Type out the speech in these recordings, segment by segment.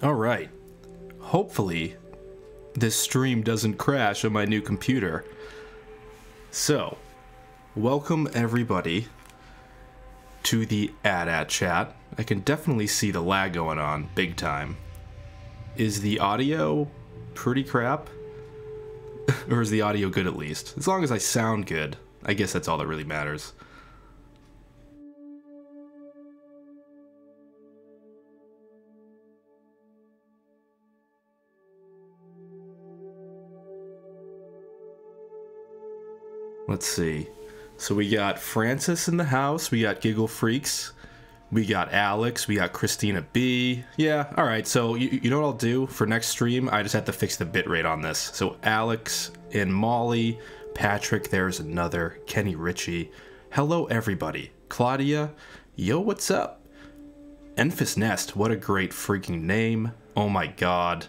All right. Hopefully, this stream doesn't crash on my new computer. So, welcome everybody to the AT chat. I can definitely see the lag going on big time. Is the audio pretty crap? Or is the audio good at least? As long as I sound good, I guess that's all that really matters. Let's see. So we got Francis in the house, we got Giggle Freaks, we got Alex, we got Christina B. Yeah, alright, so you know what I'll do for next stream? I just have to fix the bitrate on this. So Alex and Molly, Patrick, there's another, Kenny Ritchie. Hello everybody. Claudia, yo, what's up? Enfys Nest, what a great freaking name. Oh my god.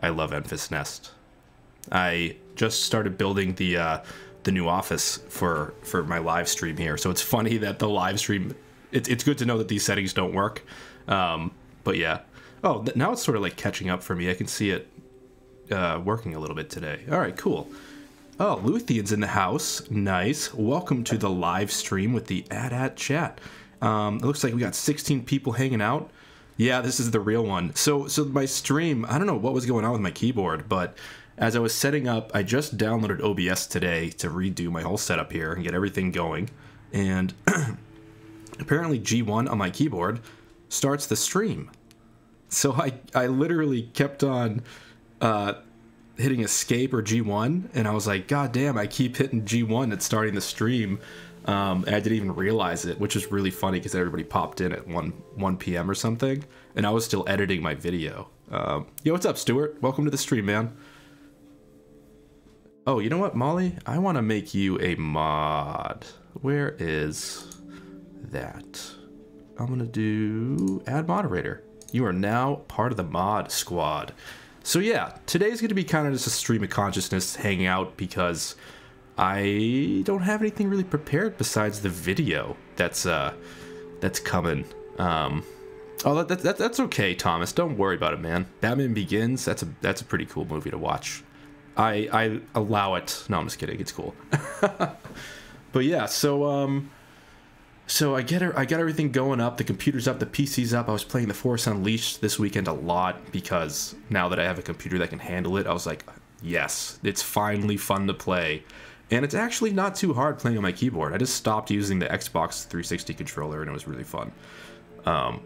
I love Enfys Nest. I just started building the new office for my live stream here, so it's funny that the live stream, it's good to know that these settings don't work, but yeah. Oh, now it's sort of like catching up for me. I can see it working a little bit today. All right, cool. Oh, Luthian's in the house. Nice. Welcome to the live stream with the AT chat. It looks like we got 16 people hanging out. Yeah, this is the real one. So my stream, I don't know what was going on with my keyboard, but as I was setting up, I just downloaded OBS today to redo my whole setup here and get everything going. And apparently G1 on my keyboard starts the stream. So I literally kept on hitting escape or G1, and I was like, God damn, I keep hitting G1 at starting the stream. And I didn't even realize it, which is really funny because everybody popped in at 1 p.m. or something, and I was still editing my video. Yo, what's up, Stuart? Welcome to the stream, man. Oh, you know what, Molly? I want to make you a mod. Where is that? I'm going to do add moderator. You are now part of the mod squad. So yeah, today's going to be kind of just a stream of consciousness hanging out because I don't have anything really prepared besides the video that's coming. Oh, that's okay, Thomas. Don't worry about it, man. Batman Begins, that's a pretty cool movie to watch. I allow it. No, I'm just kidding. It's cool. But yeah, so I got everything going up. The computer's up. The PC's up. I was playing The Force Unleashed this weekend a lot because now that I have a computer that can handle it, I was like, yes, it's finally fun to play. And it's actually not too hard playing on my keyboard. I just stopped using the Xbox 360 controller, and it was really fun. What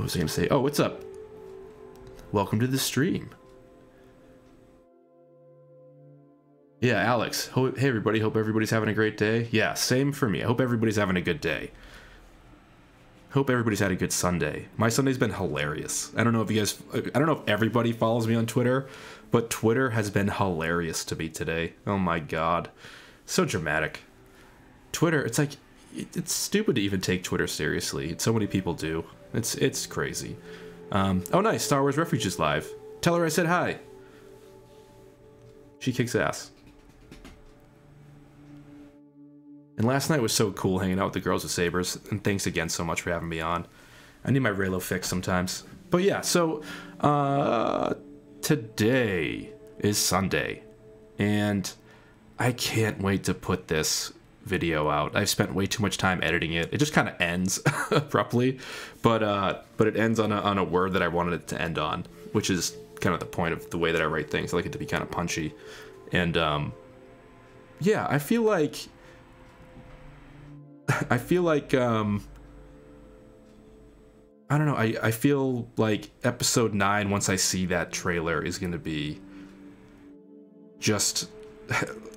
was I going to say? Oh, what's up? Welcome to the stream. Yeah, Alex. Hey, everybody. Hope everybody's having a great day. Yeah, same for me. I hope everybody's having a good day. Hope everybody's had a good Sunday. My Sunday's been hilarious. I don't know if everybody follows me on Twitter, but Twitter has been hilarious to me today. Oh my god. So dramatic. Twitter, it's like, it's stupid to even take Twitter seriously. So many people do. It's crazy. Oh nice, Star Wars Refuge is live. Tell her I said hi. She kicks ass. And last night was so cool hanging out with the girls with sabers, and thanks again so much for having me on. I need my Reylo fix sometimes. But yeah, so today is Sunday, and I can't wait to put this video out. I've spent way too much time editing it. It just kind of ends abruptly, but it ends on a word that I wanted it to end on, which is kind of the point of the way that I write things. I like it to be kind of punchy. And yeah, I feel like I don't know, I feel like episode 9, once I see that trailer, is gonna be just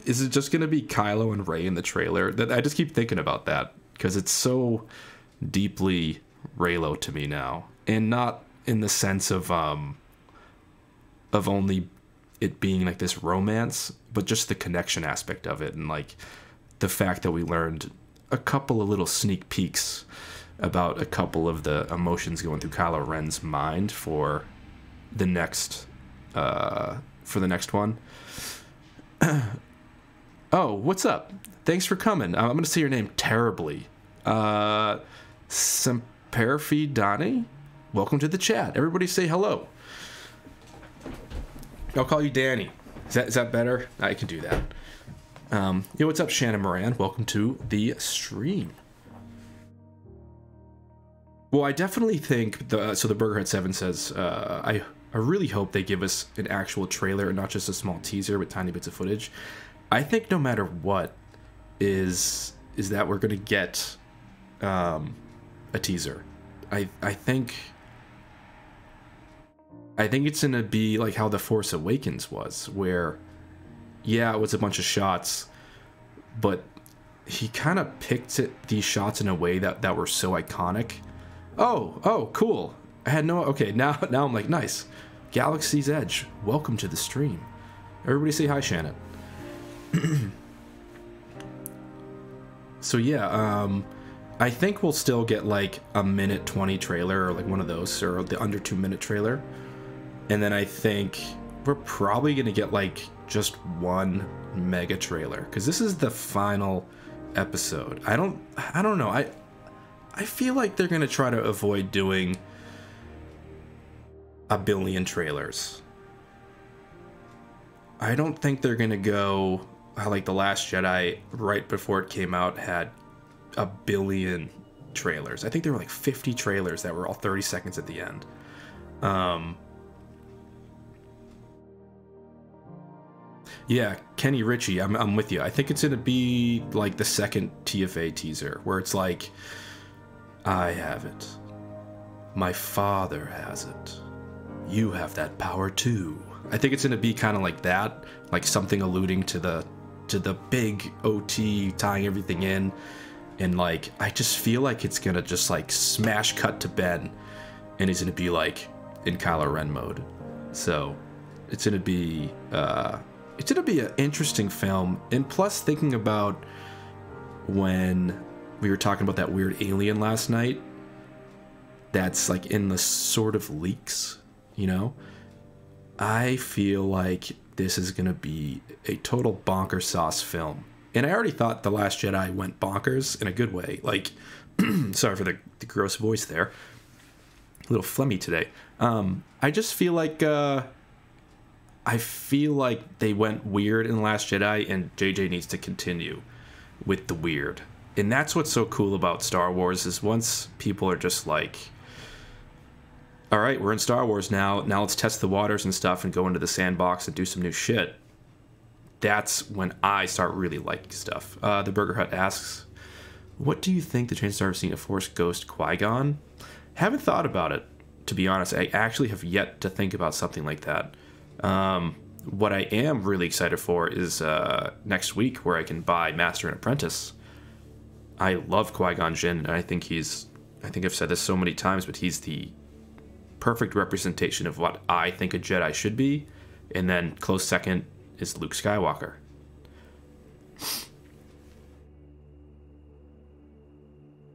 is it just gonna be Kylo and Rey in the trailer? That I just keep thinking about that because it's so deeply Reylo to me now, and not in the sense of only it being like this romance, but just the connection aspect of it, and like the fact that we learned a couple of little sneak peeks about a couple of the emotions going through Kylo Ren's mind for the next one. Oh, what's up? Thanks for coming. I'm gonna say your name terribly. Semperfi Dani? welcome to the chat. Everybody say hello. I'll call you Danny. Is that better? I can do that. Yo, what's up, Shannon Moran? Welcome to the stream. Well, I definitely think the Burgerhead 7 says I really hope they give us an actual trailer and not just a small teaser with tiny bits of footage. I think no matter what is that we're gonna get a teaser. I think it's gonna be like how The Force Awakens was, where yeah, it was a bunch of shots, but he kind of picked these shots in a way that were so iconic. Oh, cool. I had no... Okay, now I'm like, nice. Galaxy's Edge, welcome to the stream. Everybody say hi, Shannon. So yeah, I think we'll still get like a minute 20 trailer, or like one of those, or the under 2 minute trailer. And then I think we're probably gonna get like just one mega trailer, because this is the final episode. I don't know. I feel like they're gonna try to avoid doing a billion trailers. I don't think they're gonna go like The Last Jedi right before it came out had a billion trailers. I think there were like 50 trailers that were all 30 seconds at the end. Yeah, Kenny Ritchie, I'm with you. I think it's gonna be like the second TFA teaser, where it's like, I have it. My father has it. You have that power too. I think it's gonna be kind of like that, like something alluding to the big OT tying everything in, and like I just feel like it's gonna just like smash cut to Ben, and he's gonna be like in Kylo Ren mode. So it's gonna be an interesting film. And plus, thinking about when we were talking about that weird alien last night that's like in the sort of leaks, you know, I feel like this is gonna be a total bonker sauce film. And I already thought The Last Jedi went bonkers in a good way. Like, sorry for the gross voice there, a little phlegmy today. I just feel like they went weird in The Last Jedi, and JJ needs to continue with the weird. And that's what's so cool about Star Wars, is once people are just like, all right, we're in Star Wars now let's test the waters and stuff and go into the sandbox and do some new shit. That's when I start really liking stuff. The Burger Hut asks, what do you think the chances are of seeing a Force Ghost Qui-Gon? Haven't thought about it, to be honest. I actually have yet to think about something like that. What I am really excited for is next week, where I can buy Master and Apprentice. I love Qui-Gon Jinn, and I think I've said this so many times, but he's the perfect representation of what I think a Jedi should be. And then close second is Luke Skywalker.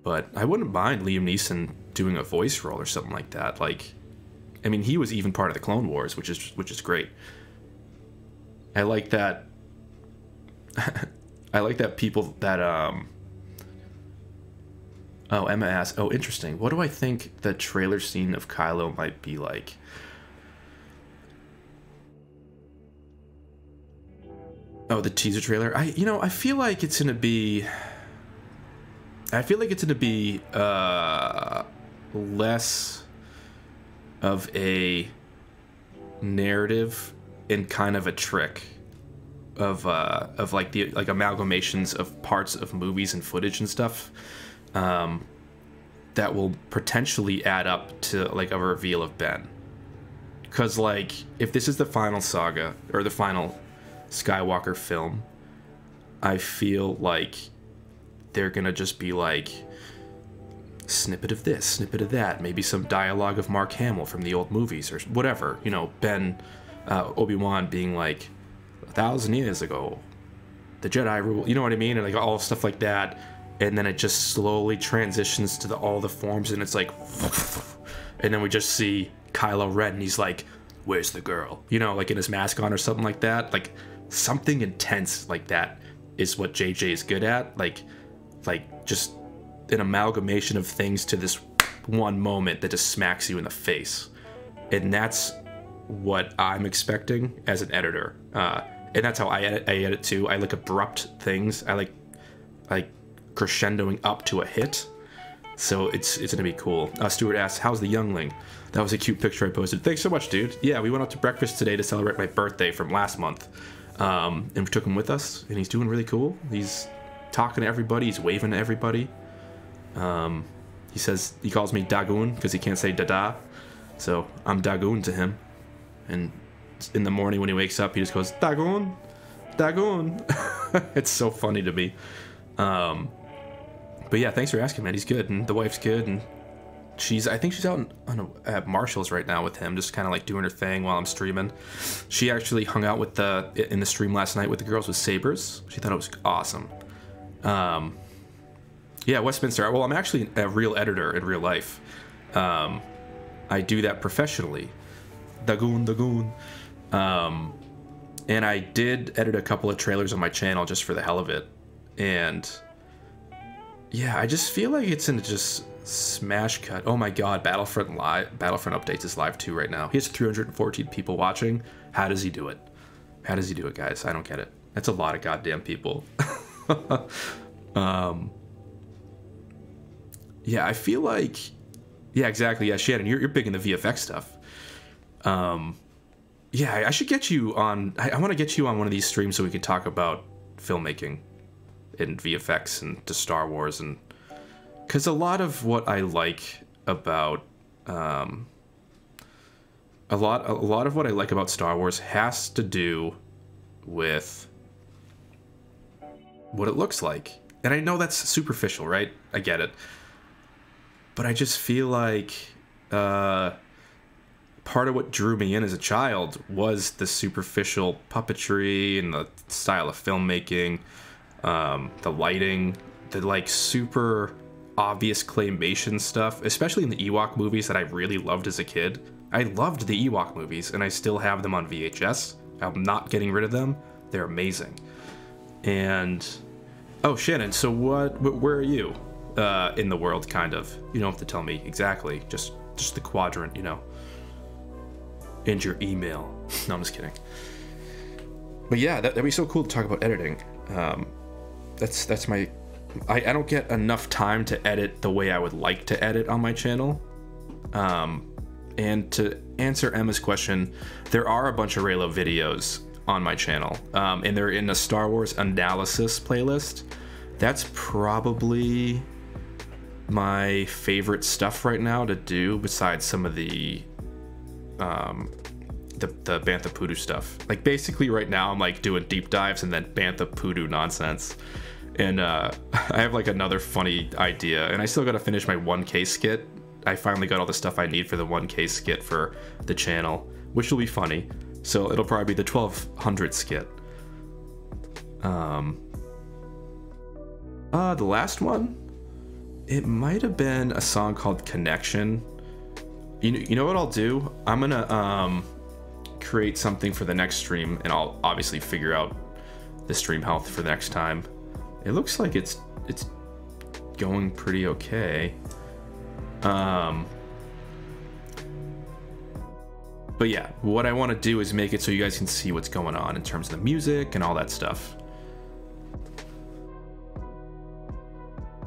But I wouldn't mind Liam Neeson doing a voice role or something like that. Like, I mean, he was even part of the Clone Wars, which is great. I like that. I like that people that Oh, Emma asks, oh, interesting. What do I think the trailer scene of Kylo might be like? Oh, the teaser trailer. I feel like it's gonna be. Less of a narrative and kind of a trick of like amalgamations of parts of movies and footage and stuff, that will potentially add up to like a reveal of Ben. Because like, if this is the final saga or the final Skywalker film, I feel like they're gonna just be like, snippet of this, snippet of that, maybe some dialogue of Mark Hamill from the old movies or whatever, you know, Ben, Obi-Wan being like, 1,000 years ago the Jedi rule, you know what I mean, and like all stuff like that, and then it just slowly transitions to all the forms, and it's like, and then we just see Kylo Ren, and he's like, where's the girl, you know, like in his mask on or something like that. Like something intense like that is what JJ is good at, like just an amalgamation of things to this one moment that just smacks you in the face. And that's what I'm expecting as an editor. And that's how I edit too. I like abrupt things. I like crescendoing up to a hit. So it's gonna be cool. Stuart asks, how's the youngling? That was a cute picture I posted. Thanks so much, dude. Yeah, we went out to breakfast today to celebrate my birthday from last month. And we took him with us, and he's doing really cool. He's talking to everybody. He's waving to everybody. He calls me Dagoon because he can't say Dada. So I'm Dagoon to him. And in the morning when he wakes up, he just goes, Dagoon, Dagoon. It's so funny to me. But yeah, thanks for asking, man. He's good, and the wife's good, and I think she's out at Marshall's right now with him, just kind of like doing her thing while I'm streaming. She actually hung out in the stream last night with the girls with sabers. She thought it was awesome. Yeah, Westminster. Well, I'm actually a real editor in real life. I do that professionally. Dagoon. And I did edit a couple of trailers on my channel just for the hell of it. And yeah, I just feel like it's in just smash cut. Oh my god, Battlefront Updates is live too right now. He has 314 people watching. How does he do it? How does he do it, guys? I don't get it. That's a lot of goddamn people. Yeah, I feel like... Yeah, exactly. Yeah, Shannon, you're big in the VFX stuff. Yeah, I should get you on... I want to get you on one of these streams so we can talk about filmmaking and VFX and to Star Wars, and because a lot of what I like about a lot of what I like about Star Wars has to do with what it looks like. And I know that's superficial, right? I get it. But I just feel like part of what drew me in as a child was the superficial puppetry and the style of filmmaking, the lighting, the like super obvious claymation stuff, especially in the Ewok movies that I really loved as a kid. I loved the Ewok movies, and I still have them on VHS. I'm not getting rid of them. They're amazing. And oh, Shannon, so where are you in the world, kind of? You don't have to tell me exactly, just the quadrant, you know, and your email. No, I'm just kidding. But yeah, that'd be so cool to talk about editing. That's my... I don't get enough time to edit the way I would like to edit on my channel. And to answer Emma's question, there are a bunch of Reylo videos on my channel, and they're in a Star Wars analysis playlist. That's probably my favorite stuff right now to do, besides some of the Bantha Poodoo stuff. Like basically right now I'm like doing deep dives and then Bantha Poodoo nonsense. And I have like another funny idea, and I still gotta finish my 1K skit. I finally got all the stuff I need for the 1K skit for the channel, which will be funny. So it'll probably be the 1200 skit. The last one, it might have been a song called Connection. You know what I'll do? I'm gonna create something for the next stream, and I'll obviously figure out the stream health for the next time. It looks like it's going pretty okay. But yeah, what I want to do is make it so you guys can see what's going on in terms of the music and all that stuff.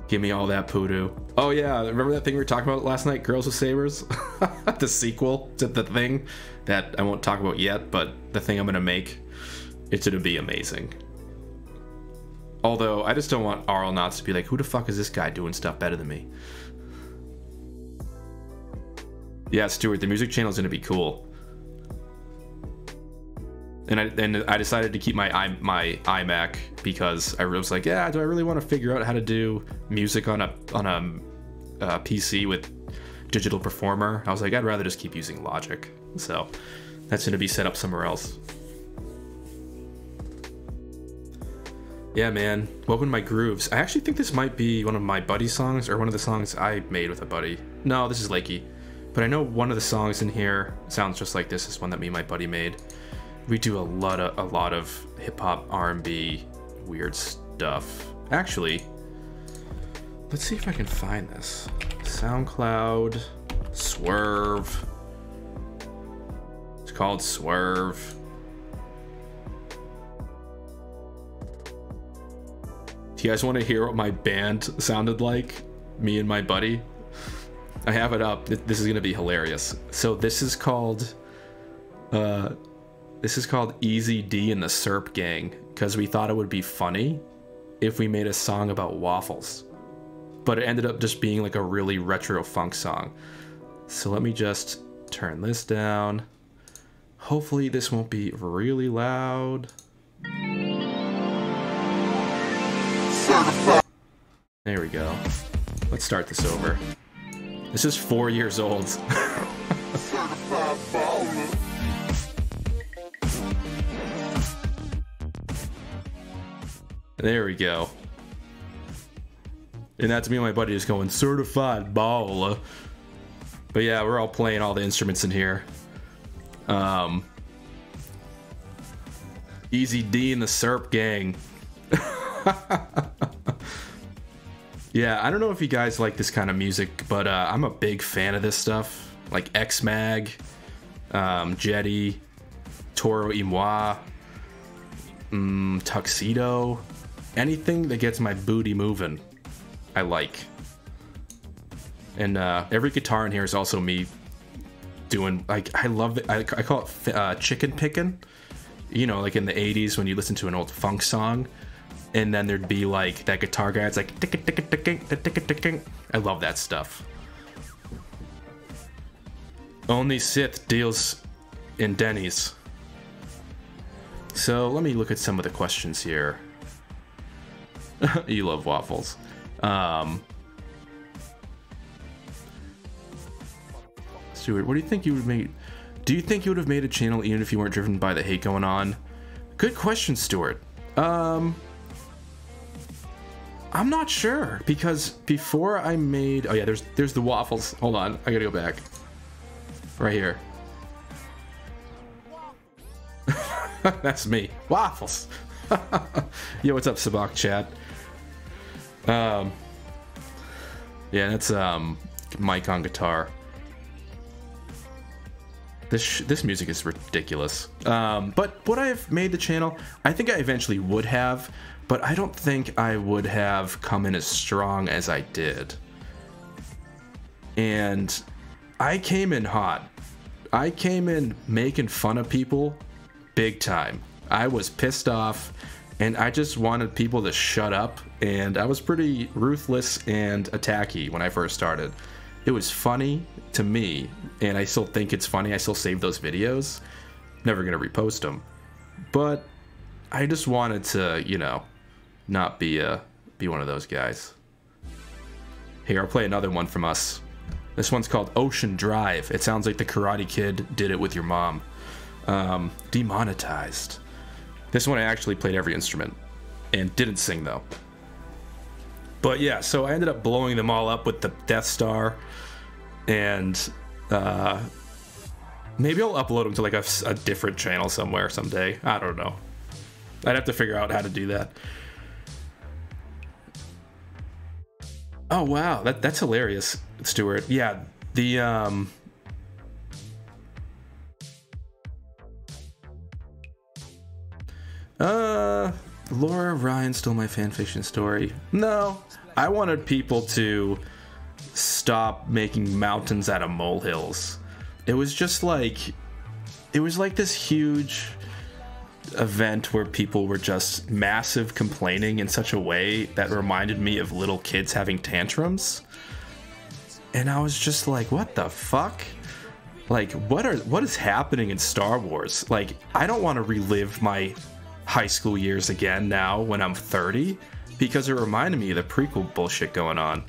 Give me all that Poodoo. Oh yeah, remember that thing we were talking about last night, Girls with Sabers? The sequel to the thing that I won't talk about yet, but the thing I'm gonna make, it's gonna be amazing. Although, I just don't want Arlnauts to be like, who the fuck is this guy doing stuff better than me? Yeah, Stuart, the music channel is gonna be cool. And I decided to keep my iMac because I was like, yeah, do I really want to figure out how to do music on a PC with Digital Performer? I was like, I'd rather just keep using Logic. So that's gonna be set up somewhere else. Yeah, man. Welcome to my grooves. I actually think this might be one of my buddy songs, or one of the songs I made with a buddy. No, this is Lakey. But I know one of the songs in here sounds just like this. This one that me and my buddy made. We do a lot of hip hop, R&B, weird stuff. Actually, Let's see if I can find this. SoundCloud, Swerve. It's called Swerve. Do you guys want to hear what my band sounded like? Me and my buddy? I have it up. This is gonna be hilarious. So this is called Easy D and the Serp Gang, because we thought it would be funny if we made a song about waffles. But it ended up just being like a really retro funk song. So let me just turn this down. Hopefully this won't be really loud. There we go. Let's start this over. This is 4 years old. There we go. And that's me and my buddy just going certified baller. But yeah, we're all playing all the instruments in here. Easy D and the Serp Gang. Yeah, I don't know if you guys like this kind of music, but I'm a big fan of this stuff. Like X-Mag, Jetty, Toro y Moi, Tuxedo. Anything that gets my booty moving, I like. And every guitar in here is also me doing, like, I love it. I call it chicken picking. You know, like in the 80s when you listen to an old funk song, and then there'd be like that guitar guy. It's like tick tick tick tick tick. I love that stuff. Only Sith deals in Denny's. So let me look at some of the questions here. You love waffles. Stuart, what do you think you would make? Do you think you would have made a channel even if you weren't driven by the hate going on? Good question, Stuart. I'm not sure, because before I made, oh yeah, there's the waffles. Hold on, I gotta go back. Right here. That's me. Waffles. Yo, what's up, Sabak chat? Yeah, that's Mike on guitar. This music is ridiculous. But would I have made the channel? I think I eventually would have, but I don't think I would have come in as strong as I did. And I came in hot. I came in making fun of people big time. I was pissed off, and I just wanted people to shut up, and I was pretty ruthless and attacky when I first started. It was funny to me, and I still think it's funny. I still save those videos. Never gonna repost them. But I just wanted to, you know, not be one of those guys. Here, I'll play another one from us. This one's called Ocean Drive. It sounds like the Karate Kid did it with your mom. Demonetized. This one I actually played every instrument and didn't sing though. But yeah, so I ended up blowing them all up with the Death Star, and maybe I'll upload them to like a different channel somewhere someday. I don't know. I'd have to figure out how to do that. Oh wow, that's hilarious, Stuart. Yeah, the Laura Ryan stole my fanfiction story. No, I wanted people to stop making mountains out of molehills. It was just like, it was like this huge event where people were just massive complaining in such a way that reminded me of little kids having tantrums. And I was just like, what the fuck? Like, what is happening in Star Wars? Like, I don't want to relive my high school years again now when I'm 30, because it reminded me of the prequel bullshit going on.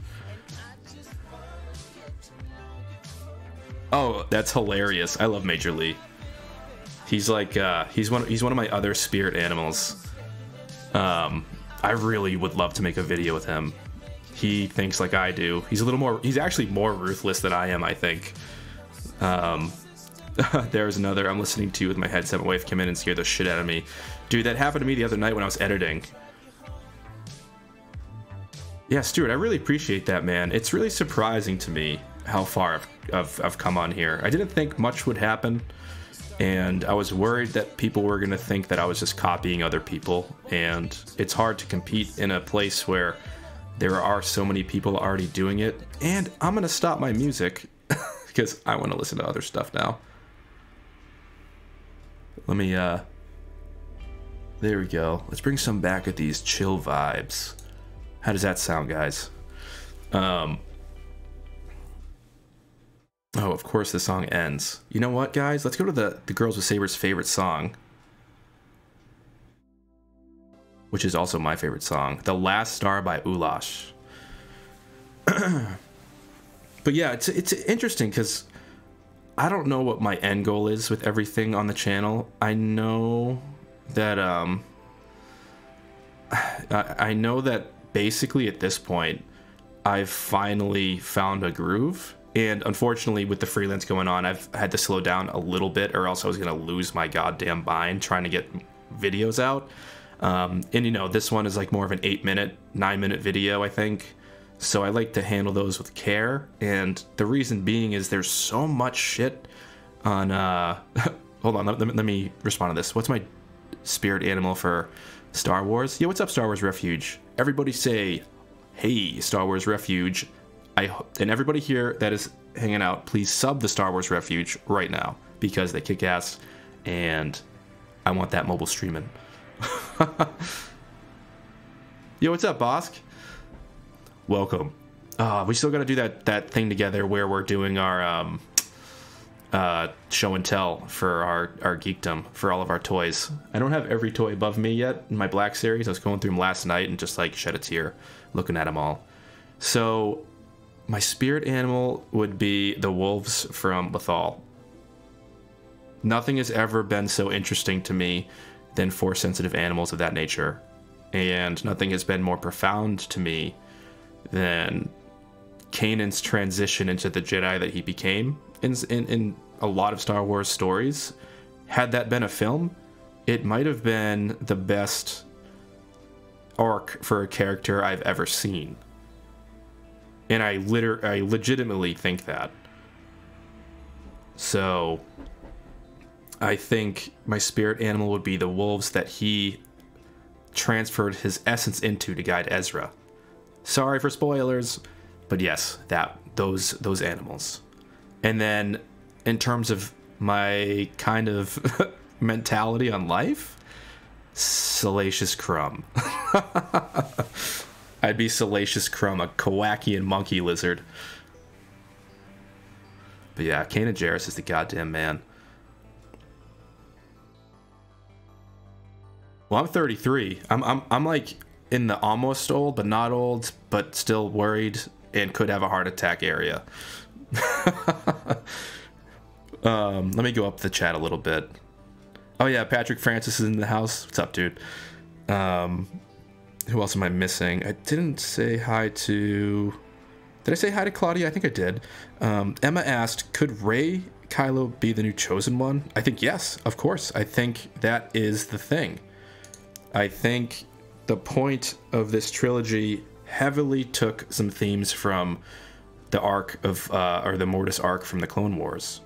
Oh, that's hilarious. I love Major Lee. He's like he's one of my other spirit animals. I really would love to make a video with him. He thinks like I do. He's actually more ruthless than I am, I think. There's another I'm listening to with my headset. My wife came in and scared the shit out of me. Dude, that happened to me the other night when I was editing. Yeah, Stuart, I really appreciate that, man. It's really surprising to me how far I've come on here. I didn't think much would happen, and I was worried that people were going to think that I was just copying other people, and it's hard to compete in a place where there are so many people already doing it, and I'm going to stop my music because I want to listen to other stuff now. Let me, there we go. Let's bring some back at these chill vibes. How does that sound, guys? Oh, of course the song ends. You know what, guys? Let's go to the Girls with Sabers favorite song, which is also my favorite song, The Last Star by Ulash. But yeah, it's interesting because I don't know what my end goal is with everything on the channel. I know that I know that basically at this point I've finally found a groove, and unfortunately with the freelance going on I've had to slow down a little bit, or else I was gonna lose my goddamn mind trying to get videos out. And you know, this one is like more of an 9-minute video, I think, so I like to handle those with care. And the reason being is there's so much shit on hold on, let me respond to this. What's my spirit animal for Star Wars? Yeah, what's up, Star Wars Refuge? Everybody say, hey, Star Wars Refuge. And everybody here that is hanging out, please sub the Star Wars Refuge right now, because they kick ass, and I want that mobile streaming. Yo, what's up, Bosk? Welcome. We still gotta do that thing together where we're doing our show and tell for our geekdom for all of our toys. I don't have every toy above me yet in my Black Series. I was going through them last night and just like shed a tear looking at them all. So my spirit animal would be the wolves from Lethal. Nothing has ever been so interesting to me than Force-sensitive animals of that nature, and nothing has been more profound to me than Kanan's transition into the Jedi that he became in a lot of Star Wars stories. Had that been a film, it might have been the best arc for a character I've ever seen. And I legitimately think that. So I think my spirit animal would be the wolves that he transferred his essence into to guide Ezra. Sorry for spoilers, but yes, those animals. And then in terms of my kind of mentality on life, Salacious Crumb. I'd be Salacious Crumb, a Kowakian monkey lizard. But yeah, Kanan Jarrus is the goddamn man. Well, I'm 33. I'm like in the almost old, but not old, but still worried and could have a heart attack area. Let me go up the chat a little bit. Oh yeah, Patrick Francis is in the house. What's up, dude? Who else am I missing? I didn't say hi to... Did I say hi to Claudia? I think I did. Emma asked, could Rey Kylo be the new Chosen One? I think yes, of course. I think that is the thing. I think the point of this trilogy heavily took some themes from the arc of, or the Mortis arc from the Clone Wars,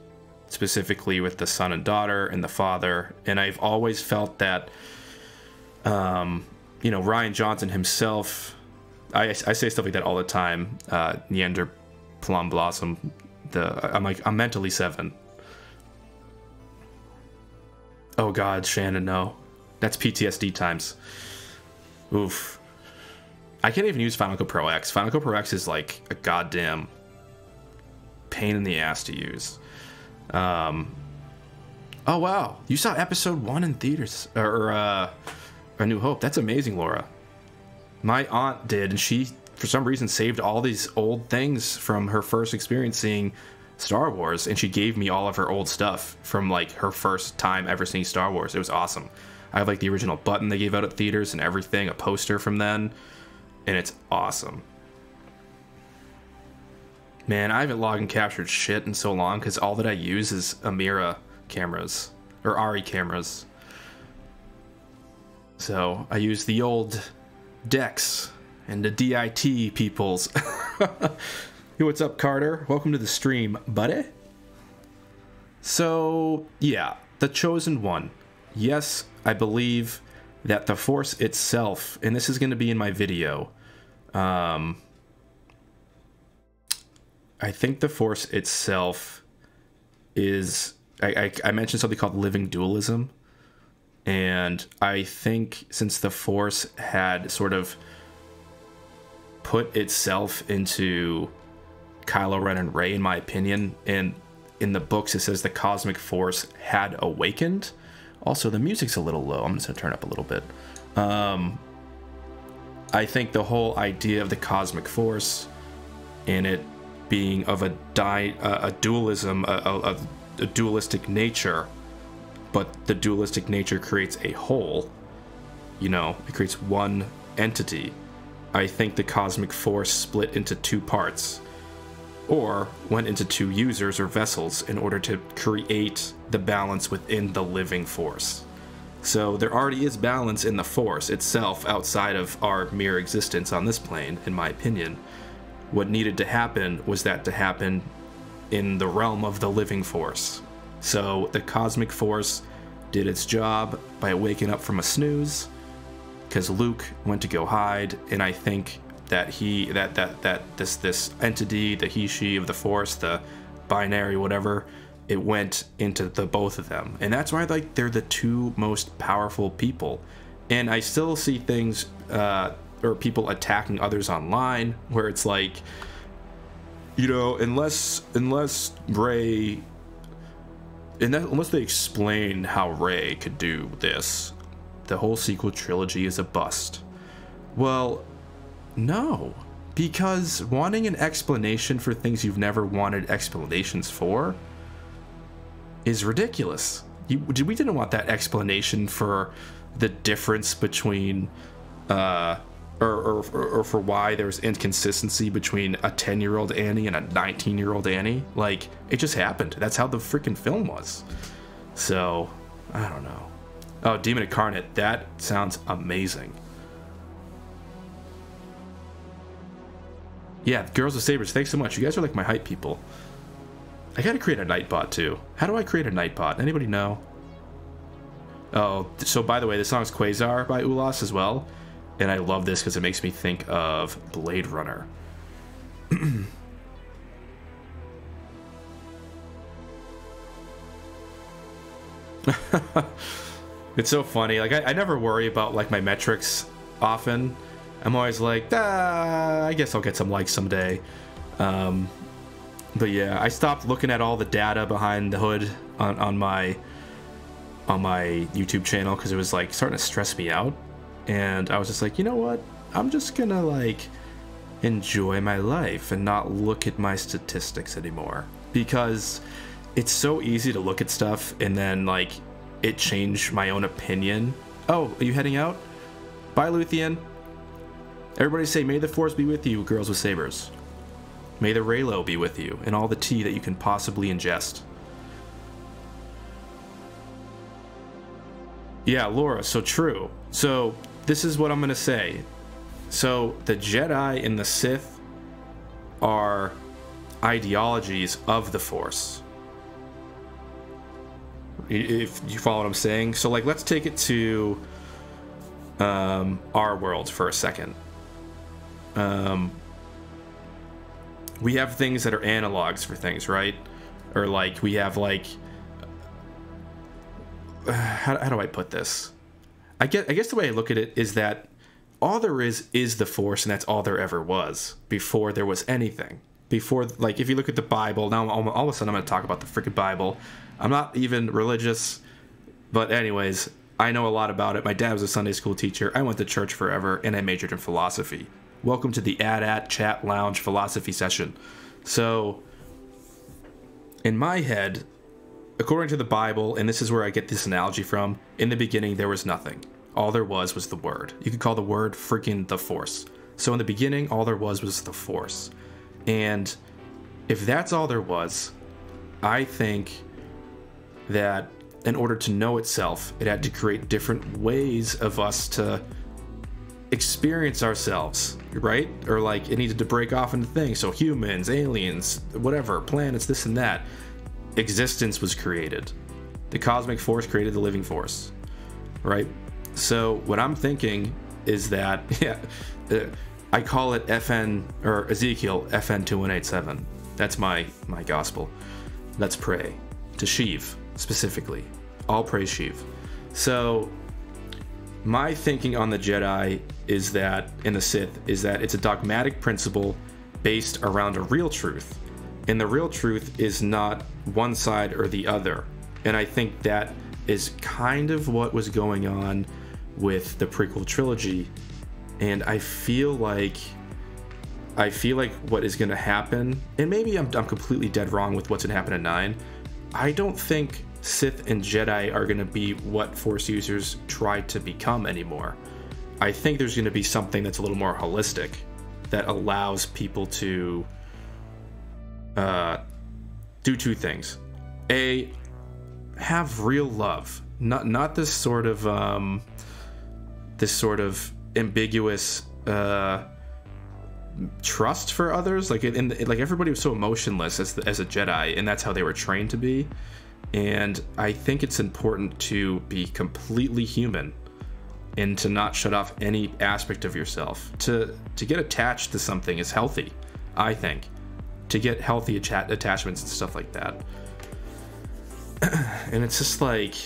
specifically with the son and daughter and the father. And I've always felt that, you know, Rian Johnson himself, I say stuff like that all the time. Neander Plum Blossom, I'm mentally 7. Oh God, Shannon, no. That's PTSD times. Oof. I can't even use Final Cut Pro X. Final Cut Pro X is like a goddamn pain in the ass to use. Oh wow, you saw episode 1 in theaters, or A New Hope. That's amazing, Laura. My aunt did, and she for some reason saved all these old things from her first experience seeing Star Wars, and she gave me all of her old stuff from like her first time ever seeing Star Wars. It was awesome. I have like the original button they gave out at theaters and everything, a poster from then, and it's awesome. Man, I haven't logged and captured shit in so long because all that I use is Amira cameras, or Ari cameras. So I use the old Dex and the DIT peoples. Hey, what's up, Carter? Welcome to the stream, buddy. So, yeah, the Chosen One. Yes, I believe that the Force itself, and this is going to be in my video, I think the Force itself is... I mentioned something called living dualism, and I think since the Force had sort of put itself into Kylo Ren and Rey, in my opinion, and in the books it says the cosmic force had awakened. Also, the music's a little low. I'm just gonna turn up a little bit. I think the whole idea of the cosmic force and it being of a dualism, a dualistic nature, but the dualistic nature creates a whole, you know, it creates one entity. I think the cosmic force split into two parts, or went into two users or vessels in order to create the balance within the living force. So there already is balance in the force itself outside of our mere existence on this plane, in my opinion. What needed to happen was that to happen in the realm of the living force. So the cosmic force did its job by waking up from a snooze, because Luke went to go hide, and I think that this entity, the he/she of the Force, the binary whatever, it went into the both of them, and that's why like they're the two most powerful people. And I still see things or people attacking others online where it's like, you know, unless Rey, unless they explain how Rey could do this, the whole sequel trilogy is a bust. Well, no, because wanting an explanation for things you've never wanted explanations for is ridiculous. We didn't want that explanation for the difference between, or for why there's inconsistency between a 10-year-old Annie and a 19-year-old Annie. Like, it just happened. That's how the freaking film was. So, I don't know. Oh, Demon Incarnate, that sounds amazing. Yeah, Girls with Sabers, thanks so much. You guys are like my hype people. I gotta create a Nightbot too. How do I create a Nightbot? Anybody know? Oh, so by the way, this song's Quasar by Ulas as well. And I love this because it makes me think of Blade Runner. It's so funny. Like, I never worry about like my metrics often. I'm always like, I guess I'll get some likes someday. But yeah, I stopped looking at all the data behind the hood on my YouTube channel because it was like starting to stress me out. And I was just like, you know what? I'm just gonna like enjoy my life and not look at my statistics anymore, because it's so easy to look at stuff and then like it changed my own opinion. Oh, are you heading out? Bye, Luthien. Everybody say, may the Force be with you, Girls with Sabers. May the Reylo be with you, and all the tea that you can possibly ingest. Yeah, Laura, so true. So, this is what I'm gonna say. So, the Jedi and the Sith are ideologies of the Force. If you follow what I'm saying. So, like, let's take it to our world for a second. We have things that are analogs for things, right? Or like we have like, how do I put this? I guess the way I look at it is that all there is the Force, and that's all there ever was before there was anything. Before, like, if you look at the Bible, now all of a sudden I'm going to talk about the freaking Bible. I'm not even religious, but anyways, I know a lot about it. My dad was a Sunday school teacher. I went to church forever, and I majored in philosophy. Welcome to the AT Chat Lounge philosophy session. So, in my head, according to the Bible, and this is where I get this analogy from, in the beginning there was nothing. All there was the Word. You could call the Word freaking the Force. So in the beginning, all there was the Force. And if that's all there was, I think that in order to know itself, it had to create different ways of us to experience ourselves, right? Or like it needed to break off into things. So humans, aliens, whatever, planets, this and that. Existence was created. The cosmic force created the living force, right? So what I'm thinking is that, I call it FN, or Ezekiel FN 2187. That's my gospel. Let's pray to Sheev specifically. All praise Sheev. So my thinking on the Jedi is that, in the Sith, is that it's a dogmatic principle based around a real truth. And the real truth is not one side or the other. And I think that is kind of what was going on with the prequel trilogy. And I feel like what is going to happen, and maybe I'm completely dead wrong with what's going to happen in 9. I don't think Sith and Jedi are going to be what Force users try to become anymore. I think there's going to be something that's a little more holistic that allows people to do two things. A, have real love, not this sort of ambiguous trust for others. Like like everybody was so emotionless as a Jedi, and that's how they were trained to be. And I think it's important to be completely human and to not shut off any aspect of yourself. To get attached to something is healthy, I think. To get healthy attachments and stuff like that. And it's just like,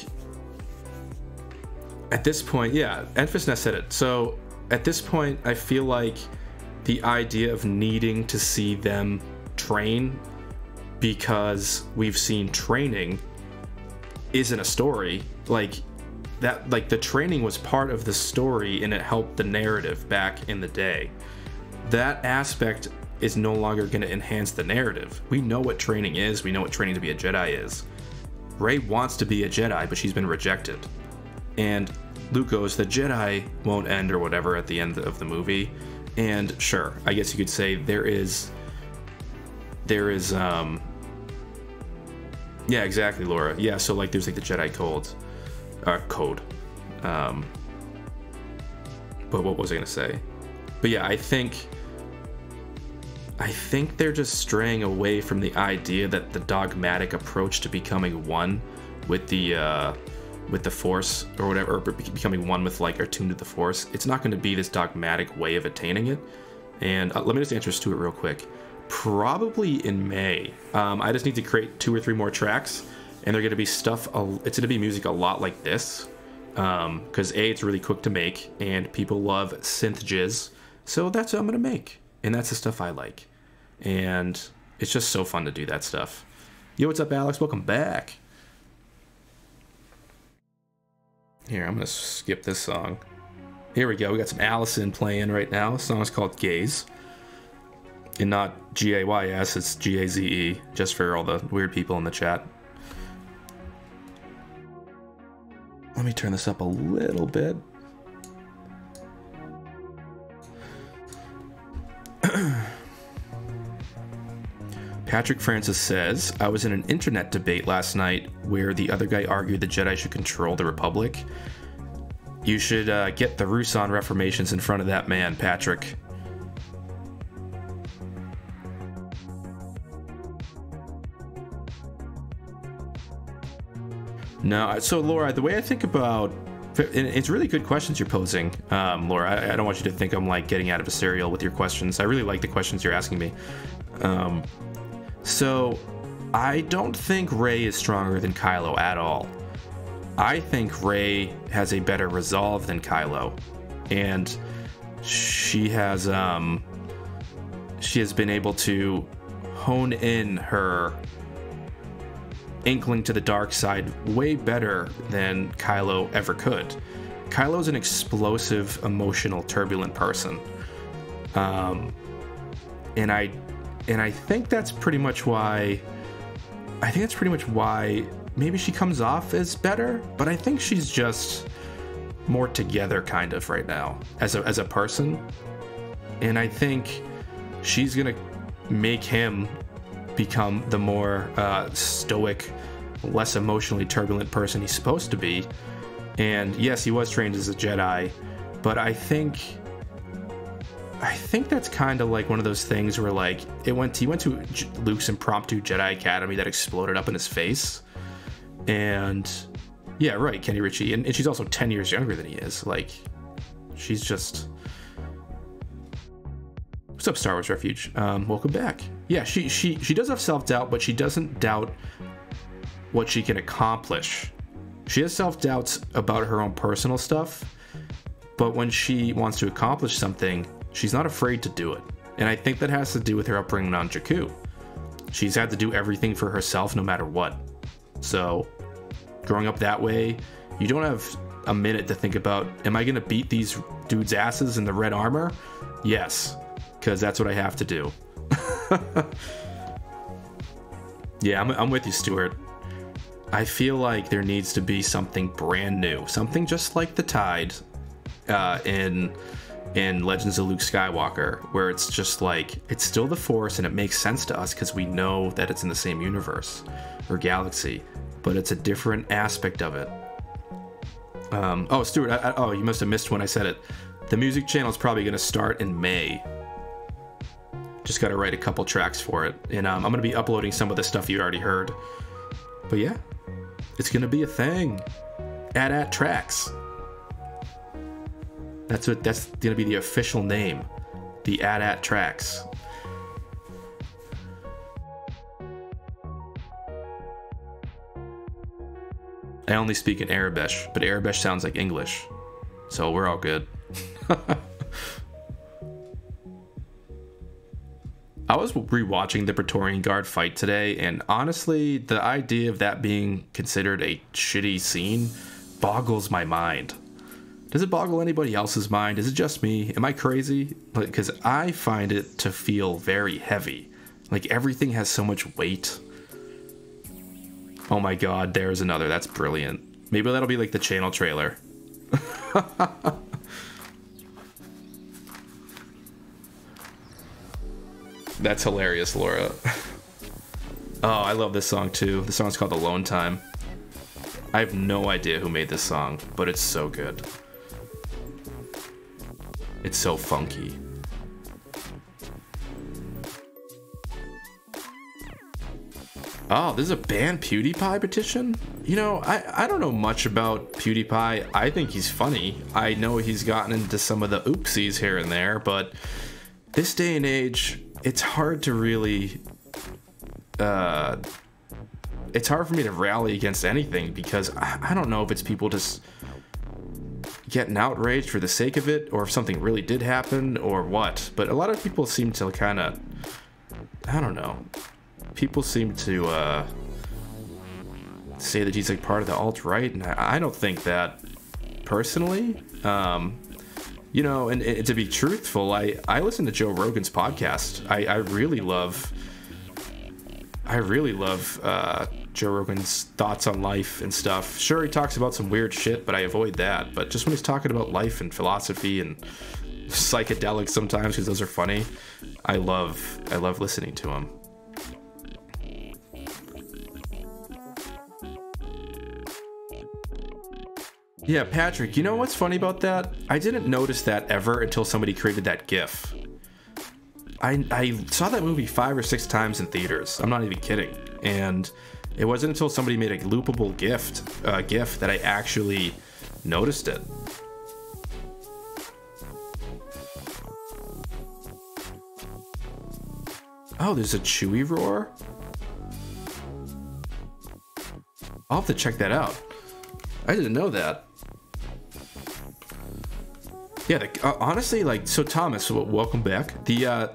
at this point, yeah, Enfys Nest said it. So at this point, I feel like the idea of needing to see them train because we've seen training isn't a story. Like that, like the training was part of the story and it helped the narrative back in the day. That aspect is no longer going to enhance the narrative. We know what training is. We know what training to be a Jedi is. Rey wants to be a Jedi, but she's been rejected. And Luke goes, the Jedi won't end or whatever at the end of the movie. And sure, I guess you could say there is yeah, exactly, Laura. Yeah, so like there's like the Jedi code. But what was I gonna say? But yeah, I think they're just straying away from the idea that the dogmatic approach to becoming one with the Force or whatever, or becoming one with like, or tuned to the Force, it's not going to be this dogmatic way of attaining it. And let me just answer to it real quick. Probably in May. I just need to create 2 or 3 more tracks, and they're going to be stuff. It's going to be music a lot like this, because it's really quick to make, and people love synth jizz. So that's what I'm going to make, and that's the stuff I like, and it's just so fun to do that stuff. Yo, what's up, Alex? Welcome back. Here, I'm going to skip this song. Here we go. We got some Allison playing right now. The song is called Gaze. And not G-A-Y-S, it's G-A-Z-E, just for all the weird people in the chat. Let me turn this up a little bit. Patrick Francis says, I was in an internet debate last night where the other guy argued the Jedi should control the Republic. You should get the Rusan reformations in front of that man, Patrick. No, so Laura, the way I think about, and it's really good questions you're posing, Laura. I don't want you to think I'm like getting out of a cereal with your questions. I really like the questions you're asking me. So I don't think Rey is stronger than Kylo at all. I think Rey has a better resolve than Kylo, and she has been able to hone in her inkling to the dark side way better than Kylo ever could. Kylo's an explosive, emotional, turbulent person, and I think that's pretty much why. I think that's pretty much why maybe she comes off as better, but I think she's just more together kind of right now as a person, and I think she's gonna make him become the more stoic, less emotionally turbulent person he's supposed to be. And yes, he was trained as a Jedi, but I think I think that's kind of like one of those things where like he went to Luke's impromptu Jedi Academy that exploded up in his face, and yeah, right, Kenny Ritchie, and she's also 10 years younger than he is. Like, she's just. What's up, Star Wars Refuge? Welcome back. Yeah, she does have self-doubt, but she doesn't doubt what she can accomplish. She has self-doubts about her own personal stuff, but when she wants to accomplish something, she's not afraid to do it. And I think that has to do with her upbringing on Jakku. She's had to do everything for herself no matter what. So, growing up that way, you don't have a minute to think about, am I going to beat these dudes' asses in the red armor? Yes, because that's what I have to do. Yeah, I'm with you, Stuart. I feel like there needs to be something brand new, something just like the Tide in Legends of Luke Skywalker, where it's just like, it's still the Force and it makes sense to us because we know that it's in the same universe or galaxy, but it's a different aspect of it. Oh, Stuart, oh, you must have missed when I said it. The music channel is probably going to start in May. Just got to write a couple tracks for it, and I'm going to be uploading some of the stuff you already heard. But yeah, it's going to be a thing. At Tracks. That's going to be the official name. The At Tracks. I only speak in Arabic, but Arabic sounds like English, so we're all good. I was rewatching the Praetorian Guard fight today, and honestly, the idea of that being considered a shitty scene boggles my mind. Does it boggle anybody else's mind? Is it just me? Am I crazy? Because I find it to feel very heavy. Like, everything has so much weight. Oh my god, there's another. That's brilliant. Maybe that'll be like the channel trailer. That's hilarious, Laura. Oh, I love this song too. The song's called Alone Time. I have no idea who made this song, but it's so good. It's so funky. Oh, there's a ban PewDiePie petition? You know, I don't know much about PewDiePie. I think he's funny. I know he's gotten into some of the oopsies here and there, but this day and age, it's hard to really... it's hard for me to rally against anything because I don't know if it's people just getting outraged for the sake of it or if something really did happen or what. But a lot of people seem to kind of... I don't know. People seem to say that he's like part of the alt-right, and I don't think that personally. You know, and to be truthful, I listen to Joe Rogan's podcast. I really love Joe Rogan's thoughts on life and stuff. Sure, he talks about some weird shit, but I avoid that. But just when he's talking about life and philosophy and psychedelics sometimes, because those are funny, I love listening to him. Yeah, Patrick, you know what's funny about that? I didn't notice that ever until somebody created that GIF. I saw that movie 5 or 6 times in theaters. I'm not even kidding. And it wasn't until somebody made a loopable GIF that I actually noticed it. Oh, there's a Chewie roar? I'll have to check that out. I didn't know that. Yeah, honestly, like, so Thomas, welcome back. The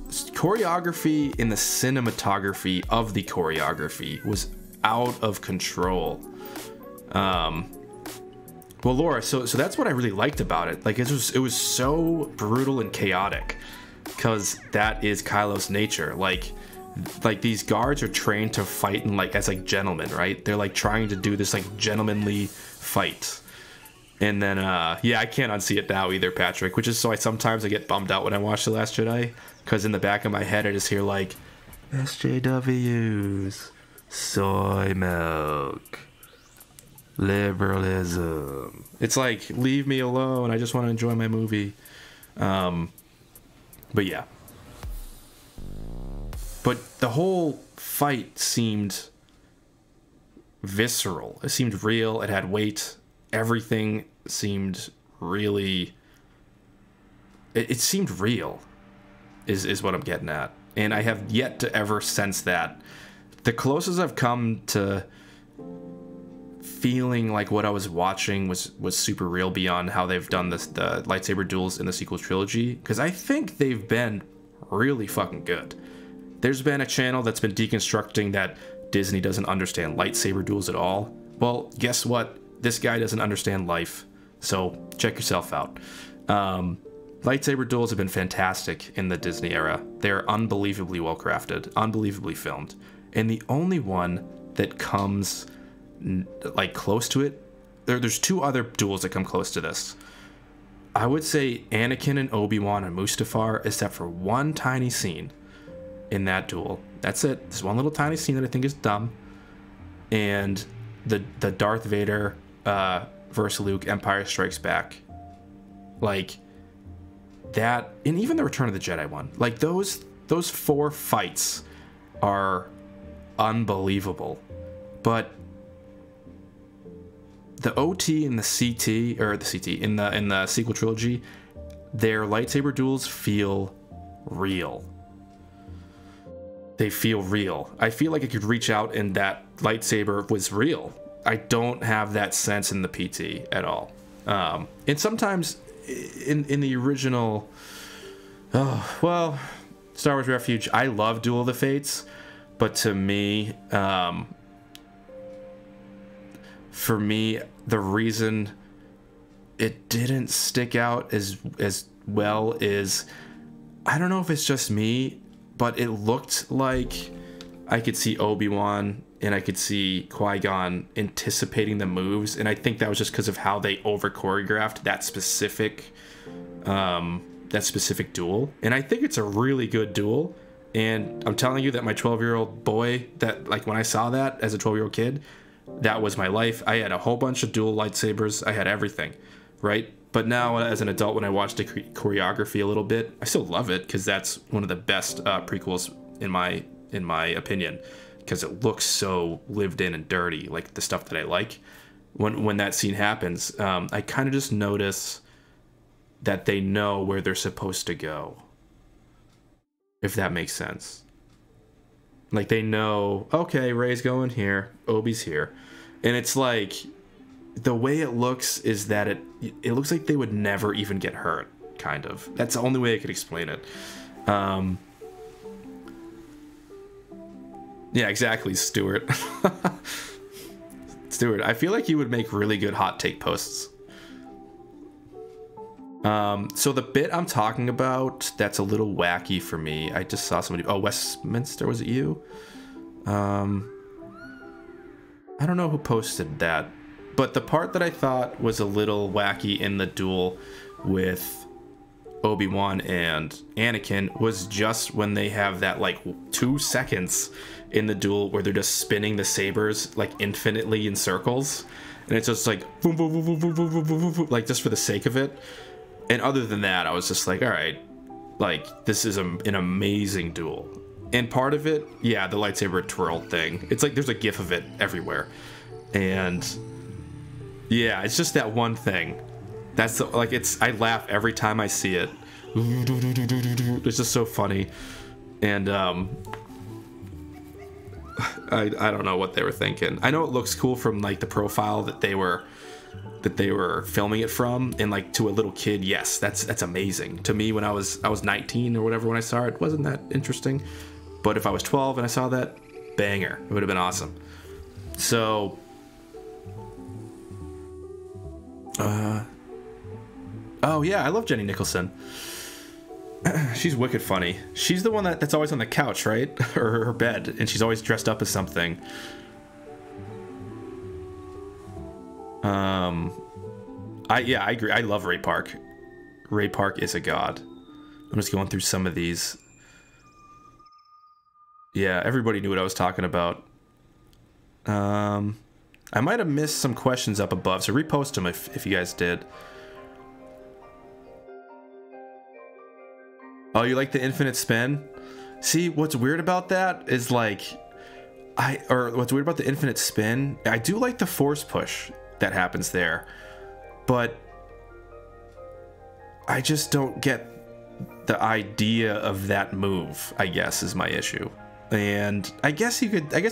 choreography and the cinematography of the choreography was out of control. Well, Laura, so that's what I really liked about it. Like, it was so brutal and chaotic, because that is Kylo's nature. Like these guards are trained to fight in as gentlemen, right? They're like trying to do this like gentlemanly fight. And then yeah, I can't unsee it now either, Patrick, which is so sometimes I get bummed out when I watch The Last Jedi, because in the back of my head I just hear like SJWs, soy milk. Liberalism. It's like, leave me alone. I just want to enjoy my movie. But yeah. But the whole fight seemed visceral. It seemed real. It had weight. Everything seemed really... It seemed real, is what I'm getting at. And I have yet to ever sense that. The closest I've come to feeling like what I was watching was super real beyond how they've done the lightsaber duels in the sequel trilogy, because I think they've been really fucking good. There's been a channel that's been deconstructing that Disney doesn't understand lightsaber duels at all. Well, guess what? This guy doesn't understand life, so check yourself out. Lightsaber duels have been fantastic in the Disney era. They're unbelievably well crafted, unbelievably filmed, and the only one that comes like close to it, there's two other duels that come close to this. I would say Anakin and Obi-Wan and Mustafar, except for one tiny scene in that duel. That's it. There's one little tiny scene that I think is dumb, and the Darth Vader versus Luke Empire Strikes Back, like that, and even the Return of the Jedi one. Like those four fights are unbelievable, but the OT and the CT, or the CT in the sequel trilogy, their lightsaber duels feel real. They feel real. I feel like I could reach out and that lightsaber was real. I don't have that sense in the PT at all. And sometimes in the original, Star Wars Refuge, I love Duel of the Fates, but to me, for me, the reason it didn't stick out as well is, I don't know if it's just me, but it looked like I could see Obi-Wan and I could see Qui-Gon anticipating the moves, and I think that was just because of how they over choreographed that specific duel. And I think it's a really good duel, and I'm telling you that my 12-year-old boy, that like when I saw that as a 12-year-old kid, that was my life. I had a whole bunch of dual lightsabers. I had everything, right? But now as an adult, when I watch the choreography a little bit, I still love it because that's one of the best prequels in my opinion, because it looks so lived in and dirty, like the stuff that I like. When that scene happens, I kind of just notice that they know where they're supposed to go, if that makes sense. Like they know, okay, Rey's going here, Obi's here. And it's like, the way it looks is that it looks like they would never even get hurt, kind of. That's the only way I could explain it. Yeah, exactly, Stuart. Stuart, I feel like you would make really good hot take posts. So the bit I'm talking about that's a little wacky for me, I just saw somebody, Westminster, was it you? I don't know who posted that, but the part that I thought was a little wacky in the duel with Obi-Wan and Anakin was just when they have that like 2 seconds in the duel where they're just spinning the sabers like infinitely in circles, and it's just like boom, boom, boom, boom, boom, boom, boom, boom, boom, like just for the sake of it. And other than that, I was just like, all right, like this is an amazing duel. And part of it, yeah, the lightsaber twirl thing, it's like there's a gif of it everywhere, and yeah, it's just that one thing. That's like, I laugh every time I see it. It's just so funny. And I don't know what they were thinking. I know it looks cool from like the profile that they were filming it from, and like to a little kid, yes, that's amazing. To me, when I was 19 or whatever when I saw it, wasn't that interesting. But if I was 12 and I saw that, banger, it would have been awesome. So oh yeah, I love Jenny Nicholson. She's wicked funny. She's the one that's always on the couch, right? Or her bed, and she's always dressed up as something. I agree. I love Ray Park. Ray Park is a god. I'm just going through some of these. Yeah, everybody knew what I was talking about. I might have missed some questions up above, so repost them if you guys did. Oh, you like the infinite spin? See, what's weird about that is like, what's weird about the infinite spin, I do like the force push that happens there, but I just don't get the idea of that move, I guess, is my issue. And I guess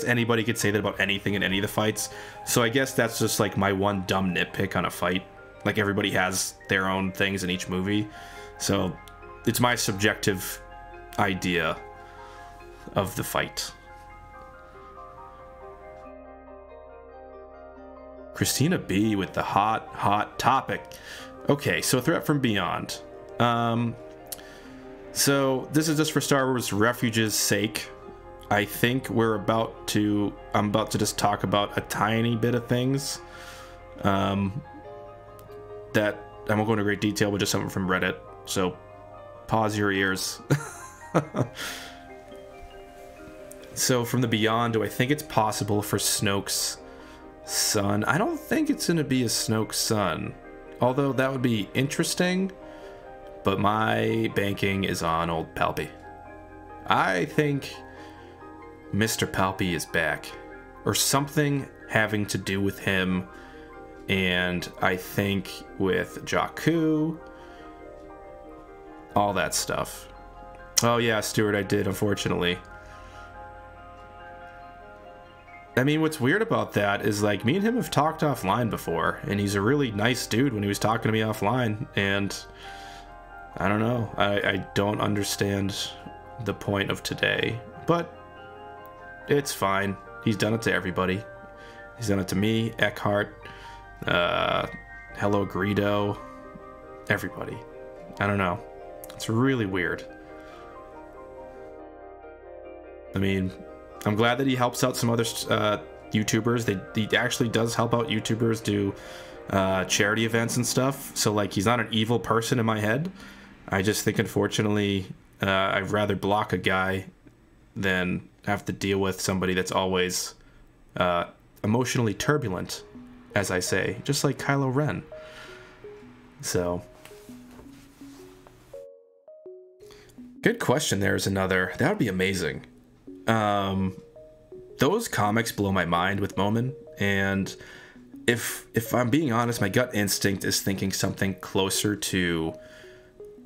anybody could say that about anything in any of the fights. So I guess that's just like my one dumb nitpick on a fight. Like everybody has their own things in each movie. So it's my subjective idea of the fight. Christina B with the hot topic. Okay, so Threat from Beyond. So this is just for Star Wars Refuge's sake. I think I'm about to just talk about a tiny bit of things that I won't go into great detail, but just something from Reddit. So pause your ears. So from the Beyond, do I think it's possible for Snoke's son? I don't think it's going to be a Snoke's son, although that would be interesting. But my banking is on old Palpy. I think Mr. Palpy is back, or something having to do with him, and I think with Jakku, all that stuff. Oh yeah, Stuart, I did, unfortunately. I mean, what's weird about that is, like, me and him have talked offline before, and he's a really nice dude when he was talking to me offline, and I don't know. I don't understand the point of today, but it's fine. He's done it to everybody. He's done it to me, Eckhart, Hello Greedo, everybody. I don't know. It's really weird. I mean, I'm glad that he helps out some other YouTubers. He actually does help out YouTubers do charity events and stuff. So, like, he's not an evil person in my head. I just think, unfortunately, I'd rather block a guy than have to deal with somebody that's always emotionally turbulent, as I say, just like Kylo Ren. So, good question. There's another. That would be amazing. Those comics blow my mind with Momin, and if I'm being honest, my gut instinct is thinking something closer to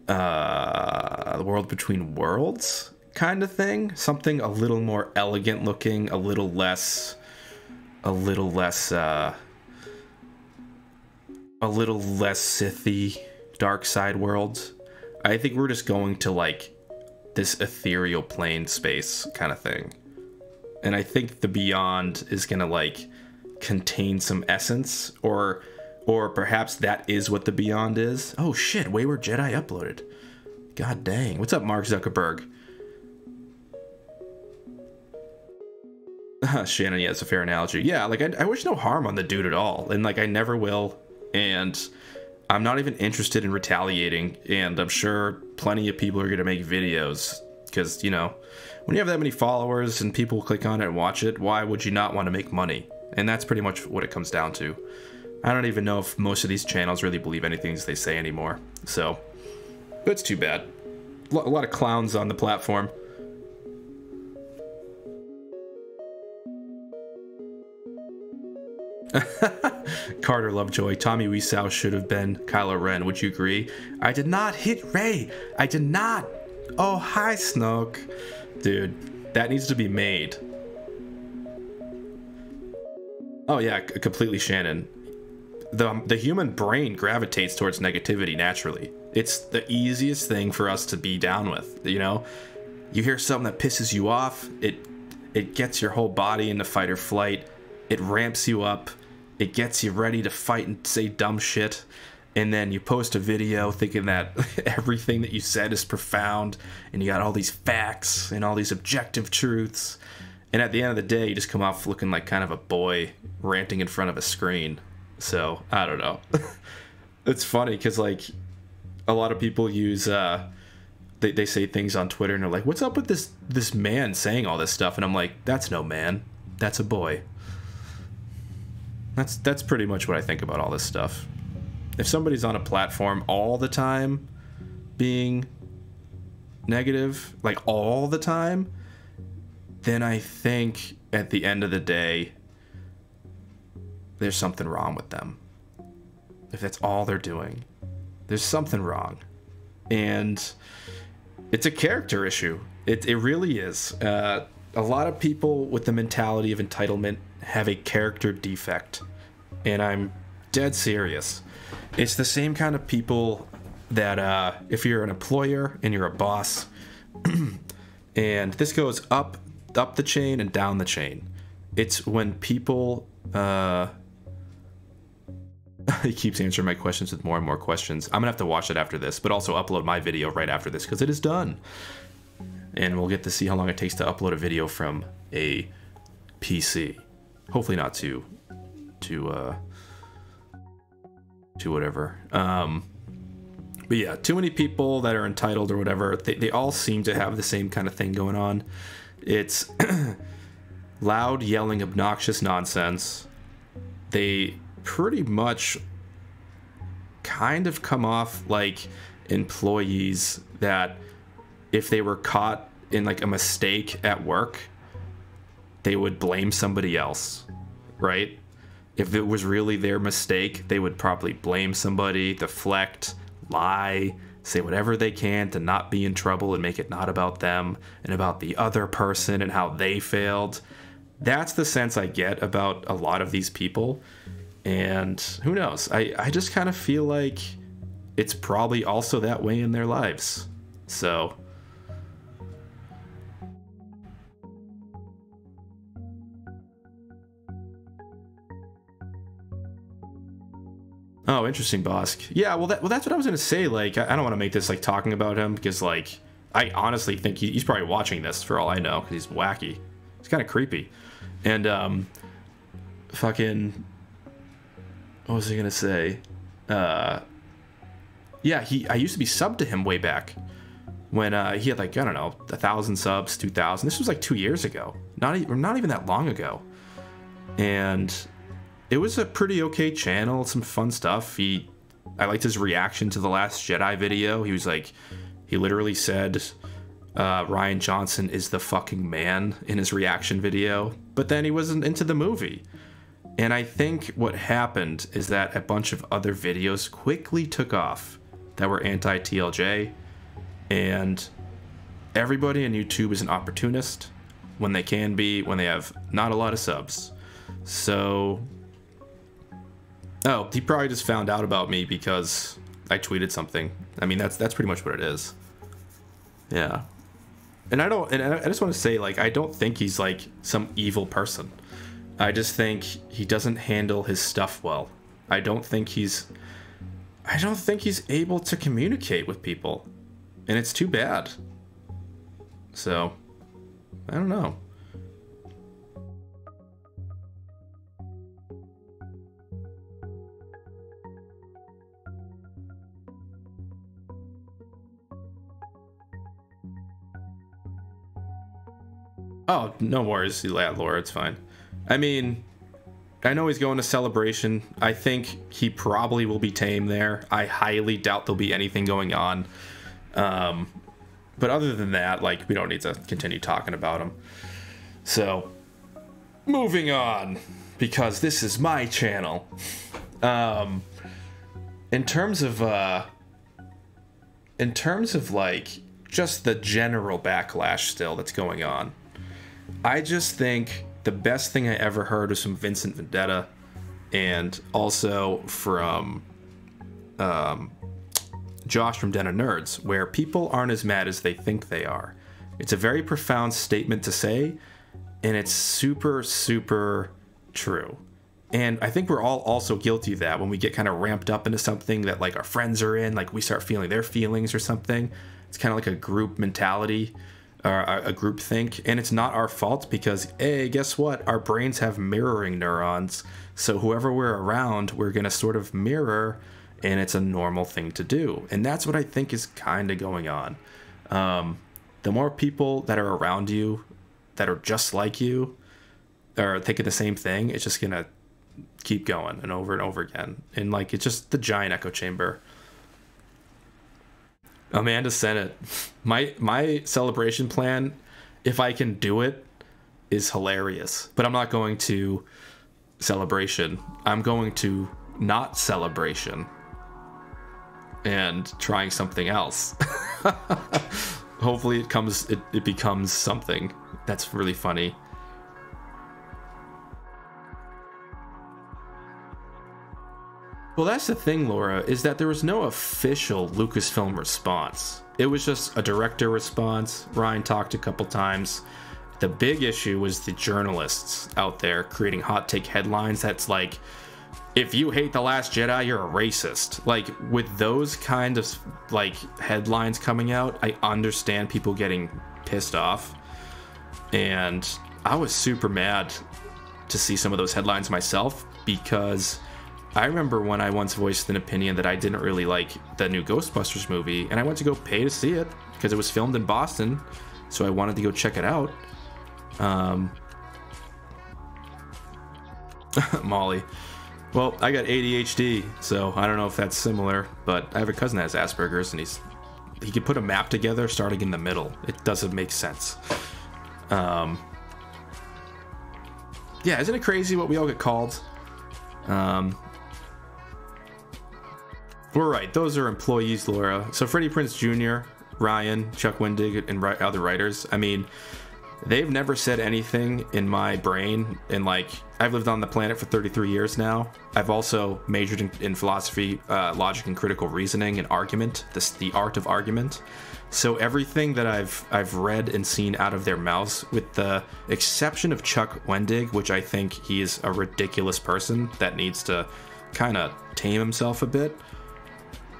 the World Between Worlds kind of thing, something a little more elegant looking, a little less Sithy, dark side worlds. I think we're just going to like this ethereal plane space kind of thing, and I think the Beyond is gonna like contain some essence, or perhaps that is what the Beyond is. Oh shit, Wayward Jedi uploaded. God dang. What's up, Mark Zuckerberg? Shannon, yeah, it's a fair analogy. Yeah, like I wish no harm on the dude at all, and like I never will, and I'm not even interested in retaliating, and I'm sure plenty of people are going to make videos, because, you know, when you have that many followers and people click on it and watch it, why would you not want to make money? And that's pretty much what it comes down to. I don't even know if most of these channels really believe anything they say anymore, so that's too bad. A lot of clowns on the platform. Carter Lovejoy, Tommy Wiseau should have been Kylo Ren. Would you agree? I did not hit Rey. I did not. Oh, hi, Snoke. Dude, that needs to be made. Oh, yeah, completely, Shannon. The human brain gravitates towards negativity naturally. It's the easiest thing for us to be down with, you know? You hear something that pisses you off, it gets your whole body into fight or flight. It ramps you up. It gets you ready to fight and say dumb shit. And then you post a video thinking that everything that you said is profound, and you got all these facts and all these objective truths. And at the end of the day, you just come off looking like kind of a boy ranting in front of a screen. So, I don't know. It's funny because, like, a lot of people use, they say things on Twitter and they're like, what's up with this man saying all this stuff? And I'm like, that's no man. That's a boy. That's pretty much what I think about all this stuff. If somebody's on a platform all the time being negative, like all the time, then I think at the end of the day, there's something wrong with them. If that's all they're doing, there's something wrong. And it's a character issue. It really is. A lot of people with the mentality of entitlement have a character defect. And I'm dead serious. It's the same kind of people that if you're an employer and you're a boss, and this goes up the chain and down the chain. It's when people... he keeps answering my questions with more and more questions. I'm gonna have to watch it after this, but also upload my video right after this because it is done. And we'll get to see how long it takes to upload a video from a PC. Hopefully not to whatever. But yeah, too many people that are entitled or whatever, they all seem to have the same kind of thing going on. It's loud, yelling, obnoxious nonsense. They pretty much kind of come off like employees that if they were caught in like a mistake at work, they would blame somebody else, right? If it was really their mistake, they would probably blame somebody, deflect, lie, say whatever they can to not be in trouble and make it not about them and about the other person and how they failed. That's the sense I get about a lot of these people. And who knows? I just kind of feel like it's probably also that way in their lives. So... Oh, interesting, Bosk. Yeah, well, that's what I was gonna say. Like, I don't want to make this like talking about him because, like, I honestly think he's probably watching this for all I know because he's wacky. He's kind of creepy, and fucking, what was I gonna say? Yeah, I used to be subbed to him way back when he had like I don't know 1,000 subs, 2,000. This was like 2 years ago, not even that long ago, and it was a pretty okay channel, some fun stuff. I liked his reaction to the Last Jedi video. He was like, he literally said, Rian Johnson is the fucking man in his reaction video, but then he wasn't into the movie. And I think what happened is that a bunch of other videos quickly took off that were anti-TLJ, and everybody on YouTube is an opportunist when they can be, when they have not a lot of subs. So... Oh, he probably just found out about me because I tweeted something. I mean, that's pretty much what it is. Yeah. And I just want to say, like, I don't think he's like some evil person. I just think he doesn't handle his stuff well. I don't think he's able to communicate with people. And it's too bad. So, I don't know. Oh, no worries, Laura, it's fine. I mean, I know he's going to Celebration. I think he probably will be tame there. I highly doubt there'll be anything going on. But other than that, like, we don't need to continue talking about him. So, moving on, because this is my channel. In terms of like, just the general backlash still that's going on, I just think the best thing I ever heard was from Vincent Vendetta, and also from Josh from Den of Nerds, where people aren't as mad as they think they are. It's a very profound statement to say, and it's super, super true. And I think we're all also guilty of that when we get kind of ramped up into something that like our friends are in, like we start feeling their feelings or something. It's kind of like a group mentality. A group think, and it's not our fault because, hey, guess what? Our brains have mirroring neurons, so whoever we're around, we're gonna sort of mirror, and it's a normal thing to do. And that's what I think is kind of going on. The more people that are around you that are just like you, or thinking the same thing, it's just gonna keep going and over again. And like, it's just the giant echo chamber. Amanda sent it. My celebration plan, if I can do it, is hilarious. But I'm not going to celebration. I'm going to not celebration and trying something else. Hopefully it becomes something that's really funny. Well, that's the thing, Laura, is that there was no official Lucasfilm response. It was just a director response. Ryan talked a couple times. The big issue was the journalists out there creating hot take headlines that's like, if you hate The Last Jedi, you're a racist. Like, with those kind of like headlines coming out, I understand people getting pissed off. And I was super mad to see some of those headlines myself, because I remember when I once voiced an opinion that I didn't really like the new Ghostbusters movie, and I went to go pay to see it because it was filmed in Boston, so I wanted to go check it out. Molly. Well, I got ADHD, so I don't know if that's similar, but I have a cousin that has Asperger's, and he could put a map together starting in the middle. It doesn't make sense. Yeah, isn't it crazy what we all get called? We're right, those are employees, Laura. So Freddie Prinze Jr., Ryan, Chuck Wendig, and other writers, I mean, they've never said anything in my brain. And like, I've lived on the planet for 33 years now. I've also majored in philosophy, logic, and critical reasoning, and argument, the art of argument. So everything that I've read and seen out of their mouths, with the exception of Chuck Wendig, which I think he is a ridiculous person that needs to kind of tame himself a bit,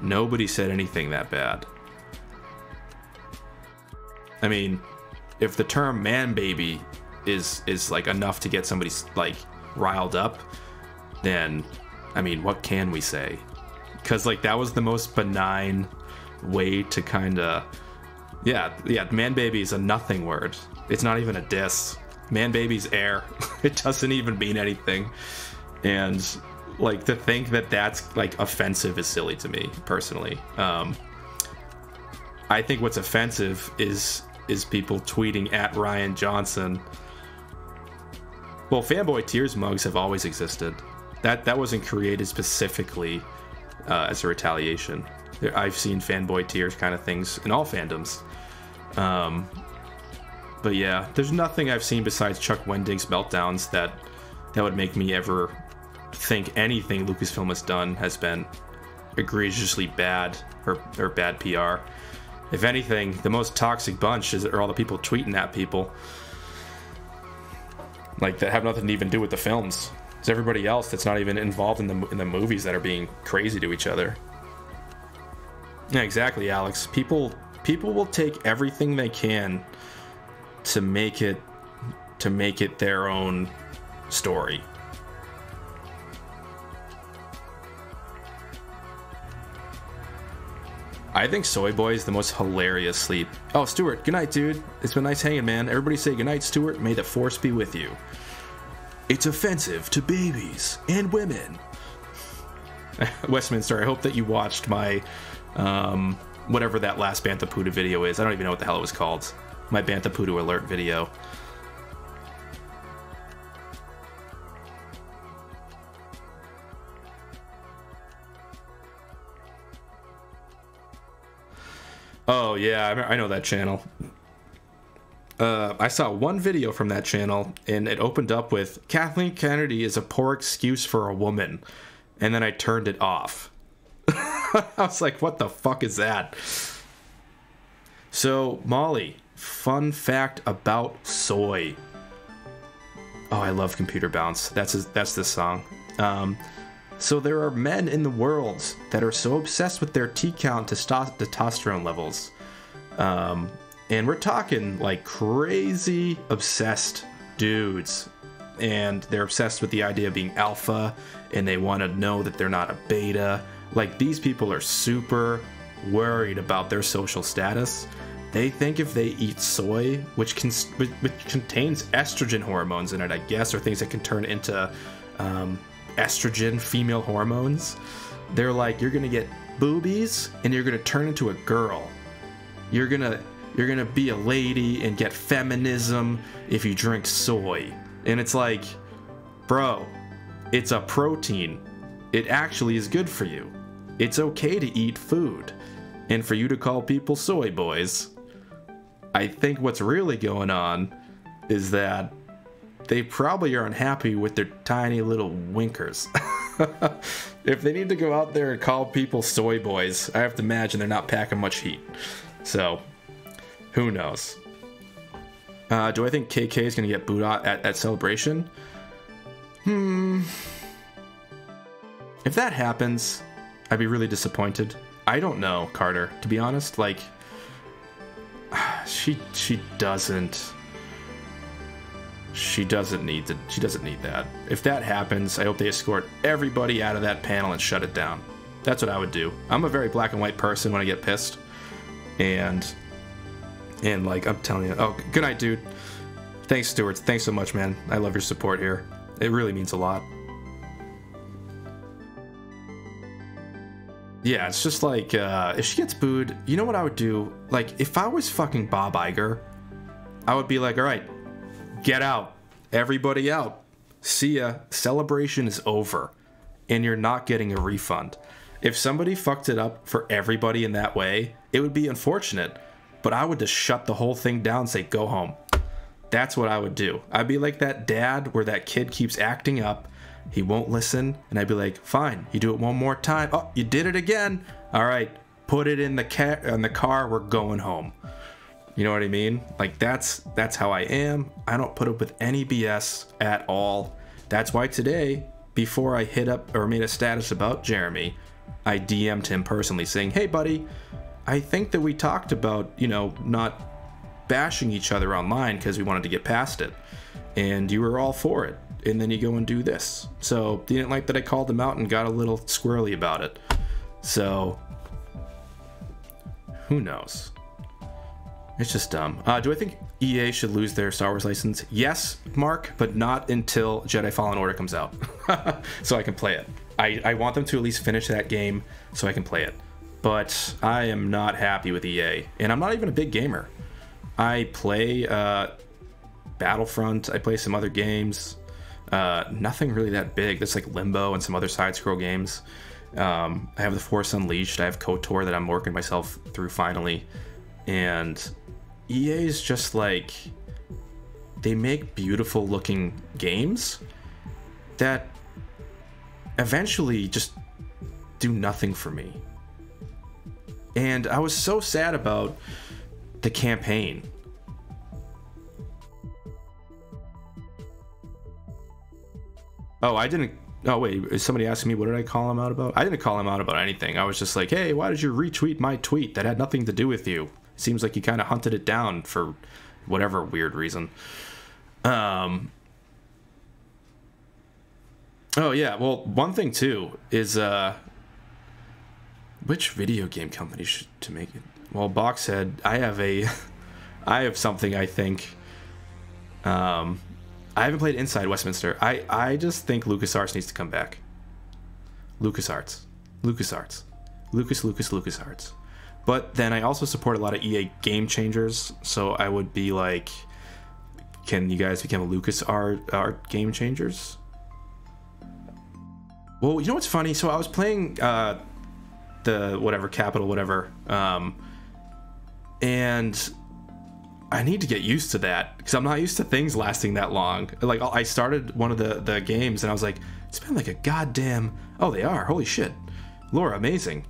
nobody said anything that bad. I mean, if the term man baby is like enough to get somebody like riled up, then I mean, what can we say? Because like, that was the most benign way to kind of, yeah, man baby is a nothing word. It's not even a diss. Man baby's air. It doesn't even mean anything. And like, to think that that's like offensive is silly to me personally. I think what's offensive is people tweeting at Ryan Johnson. Well, fanboy tears mugs have always existed. That wasn't created specifically as a retaliation. I've seen fanboy tears kind of things in all fandoms. But yeah, there's nothing I've seen besides Chuck Wendig's meltdowns that would make me ever think anything Lucasfilm has done has been egregiously bad or bad PR. If anything, the most toxic bunch are all the people tweeting at people, like, that have nothing to even do with the films. It's everybody else that's not even involved in the movies that are being crazy to each other. Yeah, exactly, Alex. People will take everything they can to make it their own story. I think Soy Boy is the most hilarious sleep. Oh, Stuart, good night, dude. It's been nice hanging, man. Everybody say good night, Stuart. May the force be with you. It's offensive to babies and women. Westminster, I hope that you watched my, whatever that last Bantha Poodoo video is. I don't even know what the hell it was called. My Bantha Poodoo alert video. Oh, yeah, I know that channel. I saw one video from that channel, and it opened up with, Kathleen Kennedy is a poor excuse for a woman. And then I turned it off. I was like, what the fuck is that? So, Molly, fun fact about soy. Oh, I love Computer Bounce. That's this song. So there are men in the world that are so obsessed with their T count testosterone levels. And we're talking like crazy obsessed dudes. And they're obsessed with the idea of being alpha, and they want to know that they're not a beta. Like, these people are super worried about their social status. They think if they eat soy, which contains estrogen hormones in it, I guess, or things that can turn into estrogen, female hormones. They're like, you're gonna get boobies and you're gonna turn into a girl. You're gonna be a lady and get feminism if you drink soy. And it's like, bro, it's a protein. It actually is good for you. It's okay to eat food. And for you to call people soy boys, I think what's really going on is that they probably are unhappy with their tiny little winkers. If they need to go out there and call people soy boys, I have to imagine they're not packing much heat. So, who knows? Do I think KK is going to get booed out at Celebration? If that happens, I'd be really disappointed. I don't know, Carter, to be honest. Like, she doesn't need that. If that happens, I hope they escort everybody out of that panel and shut it down. That's what I would do. I'm a very black and white person when I get pissed. And like, I'm telling you. Oh, good night, dude. Thanks, Stuart. Thanks so much, man. I love your support here. It really means a lot. Yeah, it's just like, if she gets booed, you know what I would do? Like, if I was fucking Bob Iger, I would be like, all right, get out. Everybody out. See ya. Celebration is over. And you're not getting a refund. If somebody fucked it up for everybody in that way, it would be unfortunate. But I would just shut the whole thing down and say, go home. That's what I would do. I'd be like that dad where that kid keeps acting up. He won't listen. And I'd be like, fine, you do it one more time. Oh, you did it again. All right, put it in the car. We're going home. You know what I mean? Like, that's how I am. I don't put up with any BS at all. That's why today, before I hit up or made a status about Jeremy, I DM'd him personally saying, hey, buddy, I think that we talked about, you know, not bashing each other online because we wanted to get past it. And you were all for it. And then you go and do this. So you didn't like that I called him out and got a little squirrely about it. So who knows? It's just dumb. Do I think EA should lose their Star Wars license? Yes, Mark, but not until Jedi Fallen Order comes out. So I can play it. I want them to at least finish that game so I can play it. But I am not happy with EA. And I'm not even a big gamer. I play Battlefront. I play some other games. Nothing really that big. There's like Limbo and some other side-scroll games. I have The Force Unleashed. I have KOTOR that I'm working myself through finally. And EA is just like, they make beautiful looking games that eventually just do nothing for me. And I was so sad about the campaign. Oh, I didn't. Oh, wait. Is somebody asking me what did I call him out about? I didn't call him out about anything. I was just like, hey, why did you retweet my tweet that had nothing to do with you? Seems like you kind of hunted it down for whatever weird reason. Oh, yeah. Well, one thing, too, is which video game company should to make it? Well, Boxhead, I have something, I think. I haven't played Inside Westminster. I just think LucasArts needs to come back. LucasArts. LucasArts. But then I also support a lot of EA Game Changers, so I would be like, can you guys become LucasArts Game Changers? Well, you know what's funny? So I was playing the whatever, Capital whatever, and I need to get used to that because I'm not used to things lasting that long. Like, I started one of the games and I was like, it's been like a goddamn... Oh, they are. Holy shit. Laura, amazing.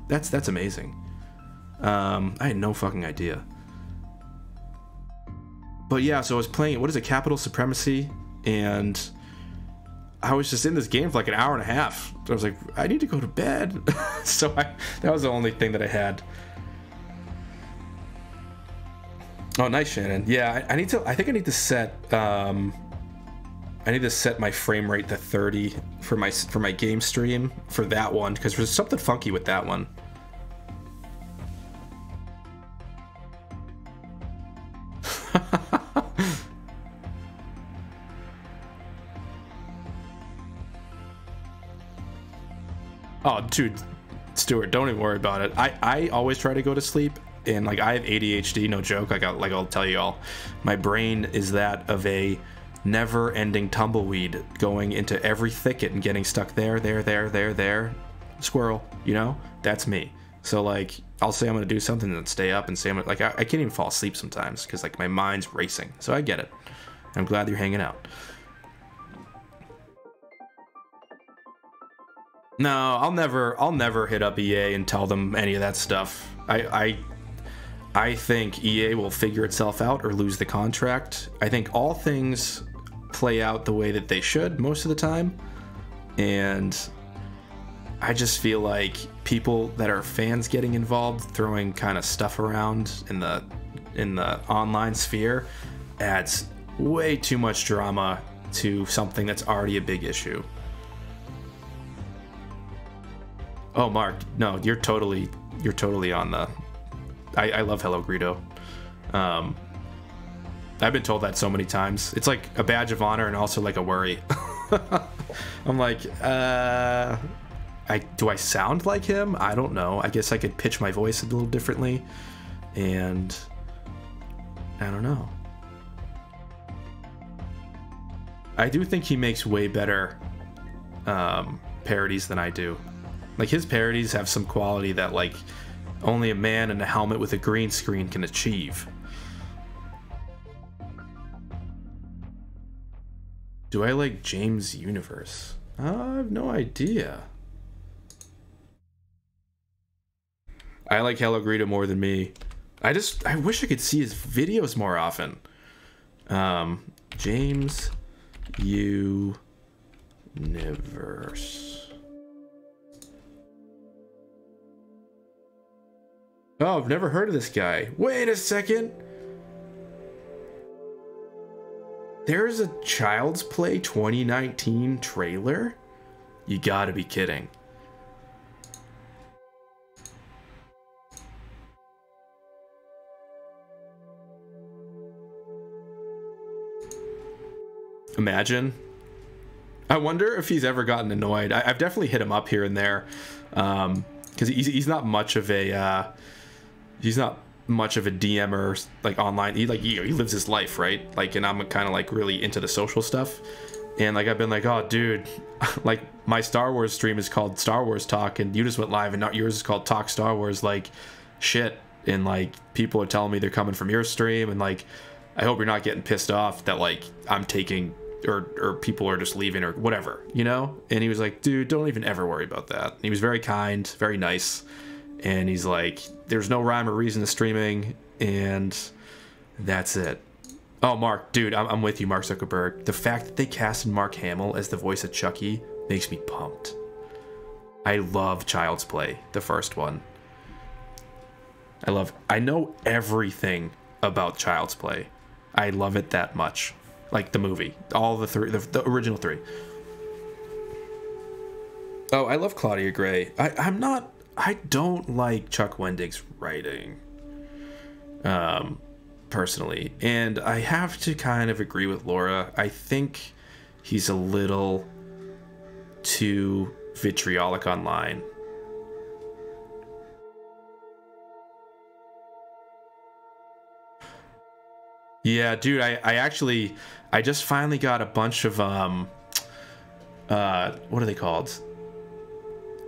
That's amazing. I had no fucking idea. But yeah, so I was playing, what is it, Capital Supremacy, and I was just in this game for like an hour and a half. I was like, I need to go to bed. So that was the only thing that I had. Oh, nice, Shannon. Yeah, I think I need to set my frame rate to 30 for my game stream for that one, because there's something funky with that one. Oh, dude, Stuart, don't even worry about it. I always try to go to sleep, and like I have ADHD, no joke. I'll tell you all, my brain is that of a never-ending tumbleweed going into every thicket and getting stuck there. Squirrel, you know, that's me. So like I'll say I'm gonna do something and then stay up and say I'm gonna, like I can't even fall asleep sometimes because like my mind's racing. So I get it. I'm glad you're hanging out. No, I'll never hit up EA and tell them any of that stuff. I think EA will figure itself out or lose the contract. I think all things play out the way that they should most of the time, and I just feel like people that are fans getting involved, throwing kind of stuff around in the online sphere, adds way too much drama to something that's already a big issue. Oh, Mark, no, you're totally on the. I love Hello Greedo. I've been told that so many times. It's like a badge of honor and also like a worry. I'm like, do I sound like him? I don't know. I guess I could pitch my voice a little differently, and I don't know. I do think he makes way better parodies than I do. Like his parodies have some quality that like only a man in a helmet with a green screen can achieve. Do I like James Universe? I have no idea. I like Hello Greedo more than me. I wish I could see his videos more often. James Universe. Oh, I've never heard of this guy. Wait a second. There's a Child's Play 2019 trailer? You gotta be kidding. Imagine. I wonder if he's ever gotten annoyed. I've definitely hit him up here and there, because he's not much of a DMer like online. He lives his life, right? Like, and I'm kind of like really into the social stuff, and like I've been like, oh dude, like my Star Wars stream is called Star Wars Talk, and you just went live, and not yours is called Talk Star Wars. Like, shit, and like people are telling me they're coming from your stream, and like I hope you're not getting pissed off that like I'm taking or people are just leaving or whatever, you know? And he was like, dude, don't even ever worry about that. And he was very kind, very nice. And he's like, there's no rhyme or reason to streaming, and that's it. Oh, Mark, dude, I'm with you, Mark Zuckerberg. The fact that they casted Mark Hamill as the voice of Chucky makes me pumped. I love Child's Play, the first one. I know everything about Child's Play. I love it that much. Like the movie, all the original three. Oh, I love Claudia Gray. I don't like Chuck Wendig's writing, personally, and I have to kind of agree with Laura. I think he's a little too vitriolic online. Yeah, dude, I just finally got a bunch of what are they called?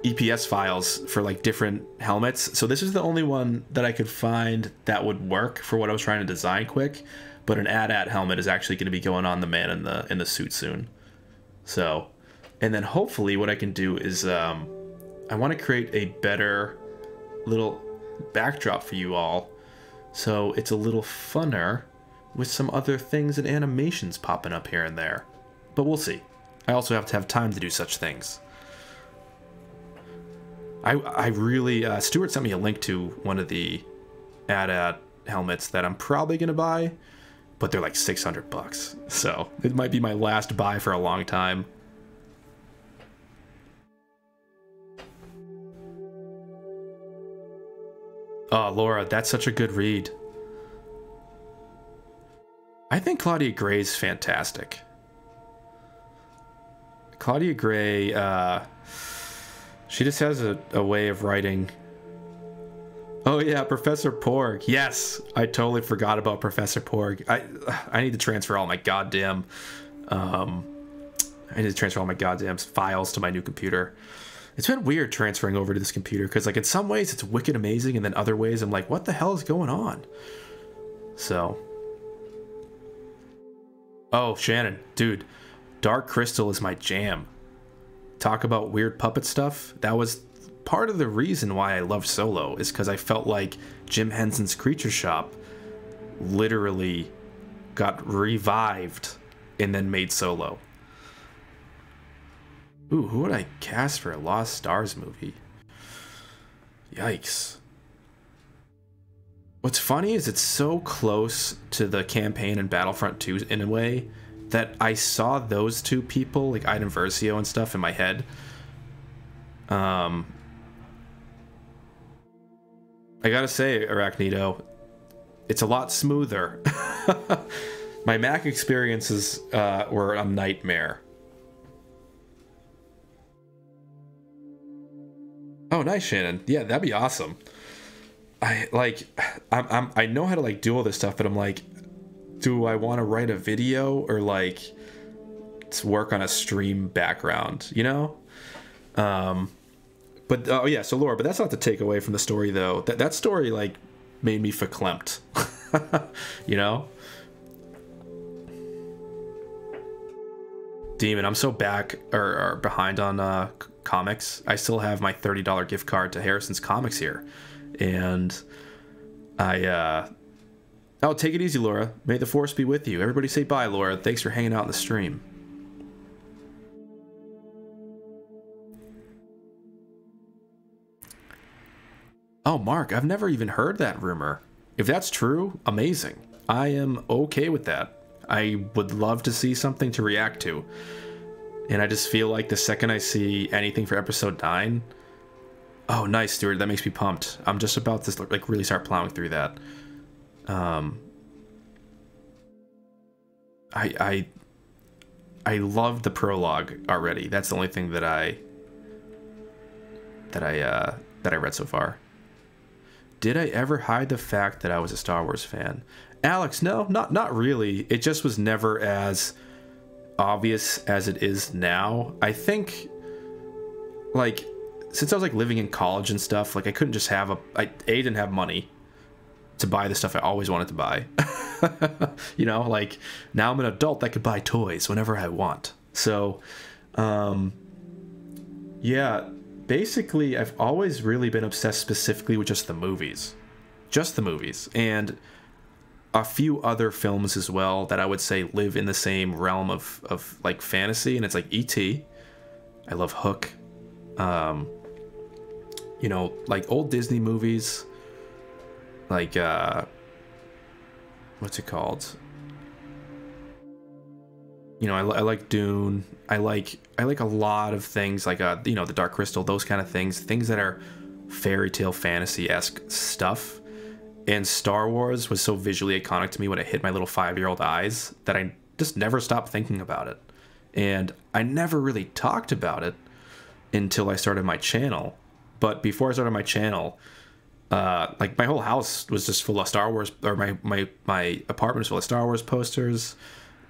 EPS files for like different helmets. So this is the only one that I could find that would work for what I was trying to design quick, but an AT-AT helmet is actually going to be going on the man in the suit soon. So, and then hopefully what I can do is I want to create a better little backdrop for you all, so it's a little funner with some other things and animations popping up here and there. But we'll see. I also have to have time to do such things. I really... Stuart sent me a link to one of the AT-AT helmets that I'm probably going to buy, but they're like $600. So it might be my last buy for a long time. Oh, Laura, that's such a good read. I think Claudia Gray's fantastic. Claudia Gray, She just has a way of writing. Oh yeah, Professor Porg. Yes, I totally forgot about Professor Porg. I need to transfer all my goddamn files to my new computer. It's been weird transferring over to this computer because, like, in some ways it's wicked amazing, and then other ways I'm like, what the hell is going on? So, oh, Shannon, dude, Dark Crystal is my jam. Talk about weird puppet stuff. That was part of the reason why I loved Solo, is because I felt like Jim Henson's Creature Shop literally got revived and then made Solo. Ooh, who would I cast for a Lost Stars movie? Yikes. What's funny is it's so close to the campaign in Battlefront 2 in a way that I saw those two people, like Iden Versio and stuff, in my head. I gotta say, Arachnito, it's a lot smoother. My Mac experiences were a nightmare. Oh, nice, Shannon. Yeah, that'd be awesome. I know how to like do all this stuff, but I'm like, do I want to write a video or like to work on a stream background, you know? But oh yeah, so Laura, but that's not to take away from the story though. That story like made me verklempt, you know? Demon, I'm so back or behind on comics. I still have my $30 gift card to Harrison's Comics here, and oh, take it easy, Laura. May the force be with you. Everybody say bye, Laura. Thanks for hanging out in the stream. Oh, Mark, I've never even heard that rumor. If that's true, amazing. I am okay with that. I would love to see something to react to. And I just feel like the second I see anything for episode 9... Oh, nice, Stuart. That makes me pumped. I'm just about to like really start plowing through that. I love the prologue already. That's the only thing that I read so far. Did I ever hide the fact that I was a Star Wars fan? Alex, no, not really. It just was never as obvious as it is now. I think, like, since I was like living in college and stuff, like I couldn't just have I didn't have money to buy the stuff I always wanted to buy. You know, like now I'm an adult that could buy toys whenever I want. So, yeah, basically I've always really been obsessed specifically with just the movies, and a few other films as well that I would say live in the same realm of like fantasy. And it's like E.T. I love Hook. You know, like old Disney movies, like what's it called? You know, I like Dune. I like a lot of things, like you know, the Dark Crystal, those kind of things that are fairy tale fantasy-esque stuff. And Star Wars was so visually iconic to me when it hit my little 5-year-old eyes that I just never stopped thinking about it. And I never really talked about it until I started my channel. But before I started my channel, like my whole house was just full of Star Wars, or my apartment was full of Star Wars posters.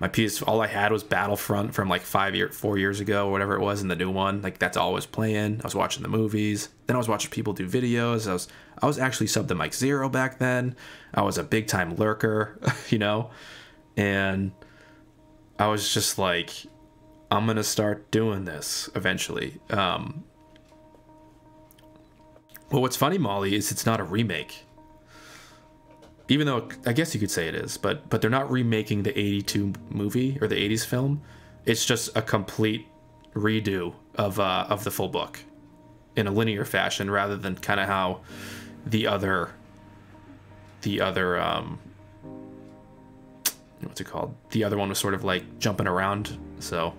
My all I had was Battlefront from like 4 years ago, or whatever it was, and the new one. Like that's all I was playing. I was watching the movies. Then I was watching people do videos. I was actually subbed to Mike Zero back then. I was a big time lurker, you know, and I was just like, I'm gonna start doing this eventually. Well, what's funny, Molly, is it's not a remake. Even though I guess you could say it is, but they're not remaking the 82 movie or the 80s film. It's just a complete redo of the full book in a linear fashion, rather than kind of how the other what's it called? The other one was sort of like jumping around. So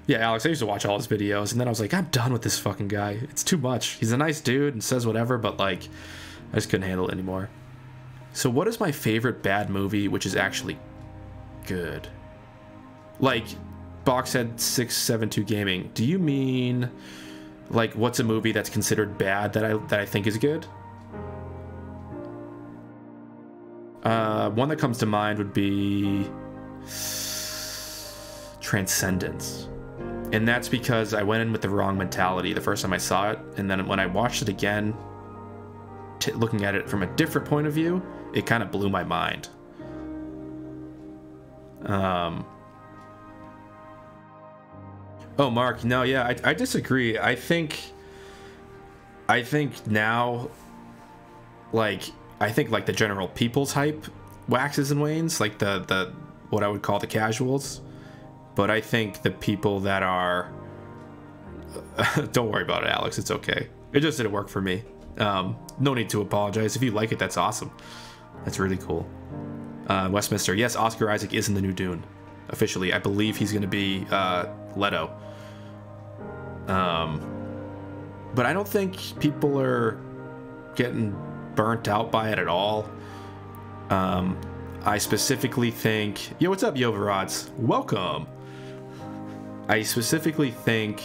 yeah, Alex, I used to watch all his videos, and then I was like, I'm done with this fucking guy. It's too much. He's a nice dude and says whatever, but like, I just couldn't handle it anymore. So what is my favorite bad movie, which is actually good? Like, Boxhead 672 Gaming. Do you mean Like, what's a movie that's considered bad that I think is good? One that comes to mind would be Transcendence. And that's because I went in with the wrong mentality the first time I saw it, and then when I watched it again, looking at it from a different point of view, it kind of blew my mind. Oh, Mark, no, yeah, I disagree. I think now, like, the general people's hype waxes and wanes, like the what I would call the casuals. But I think the people that are don't worry about it, Alex, it's okay. It just didn't work for me. No need to apologize. If you like it, that's awesome. That's really cool. Westminster, yes, Oscar Isaac is in the new Dune. Officially, I believe he's going to be Leto. But I don't think people are getting burnt out by it at all. I specifically think... Yo, what's up, Yovarods? Welcome! I specifically think...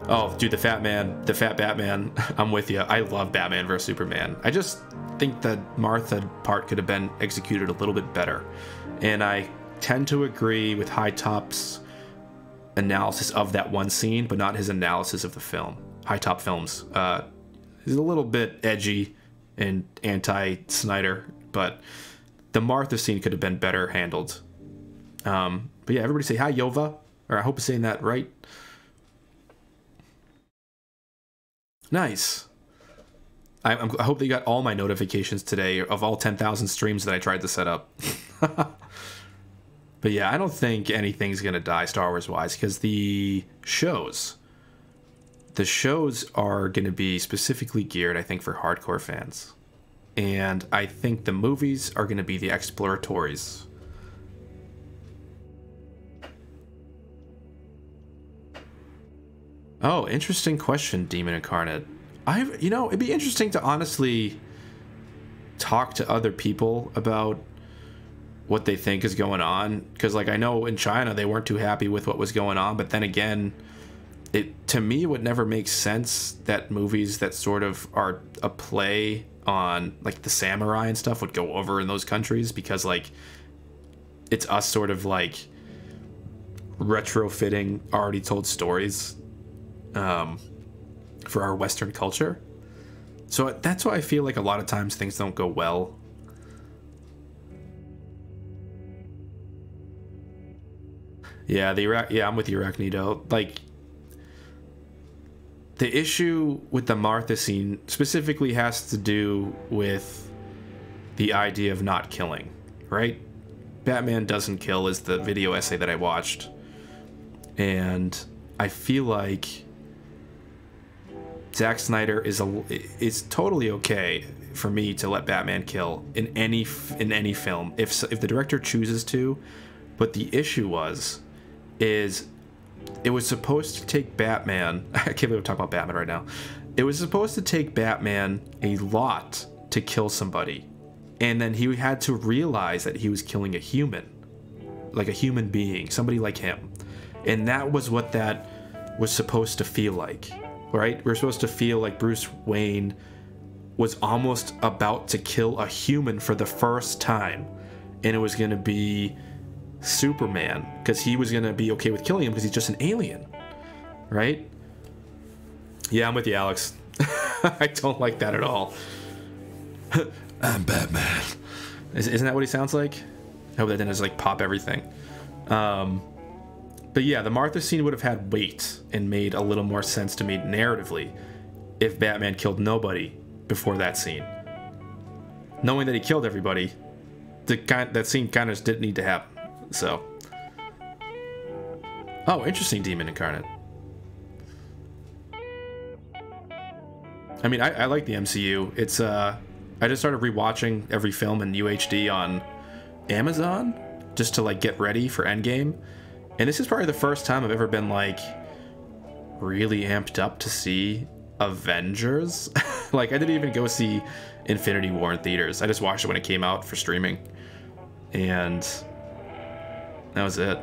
Oh, dude, the Fat Batman, I'm with you. I love Batman vs. Superman. I just think that Martha part could have been executed a little bit better. And I tend to agree with High Top's analysis of that one scene, but not his analysis of the film. High Top Films. He's a little bit edgy and anti-Snyder, but the Martha scene could have been better handled. But yeah, everybody say hi, Yova. Or I hope I'm saying that right. Nice. I hope that you got all my notifications today of all 10,000 streams that I tried to set up. But yeah, I don't think anything's going to die Star Wars-wise, because the shows are going to be specifically geared, I think, for hardcore fans. And I think the movies are going to be the exploratories. Oh, interesting question, Demon Incarnate. It'd be interesting to honestly talk to other people about what they think is going on, because like I know in China they weren't too happy with what was going on, but then again, to me it would never make sense that movies that sort of are a play on like the samurai and stuff would go over in those countries, because like it's us sort of like retrofitting already told stories for our Western culture. So that's why I feel like a lot of times things don't go well. Yeah, I'm with you, Arachnido. Like, the issue with the Martha scene specifically has to do with the idea of not killing, right? Batman doesn't kill is the video essay that I watched. And I feel like Zack Snyder is totally okay for me to let Batman kill in any film if the director chooses to. But the issue is it was supposed to take Batman... I can't believe I'm talking about Batman right now. It was supposed to take Batman a lot to kill somebody. And then he had to realize that he was killing a human. Like a human being. Somebody like him. And that was what that was supposed to feel like. Right? We're supposed to feel like Bruce Wayne was almost about to kill a human for the first time. And it was going to be Superman, because he was going to be okay with killing him because he's just an alien. Right? Yeah, I'm with you, Alex. I don't like that at all. I'm Batman. Isn't that what he sounds like? I hope that didn't just like pop everything. But yeah, the Martha scene would have had weight and made a little more sense to me narratively if Batman killed nobody before that scene. Knowing that he killed everybody, that scene kind of just didn't need to happen. So, oh, interesting, Demon Incarnate. I mean, I like the MCU. It's I just started rewatching every film in UHD on Amazon just to like get ready for Endgame. And this is probably the first time I've ever been like really amped up to see Avengers. Like I didn't even go see Infinity War in theaters. I just watched it when it came out for streaming. And that was it.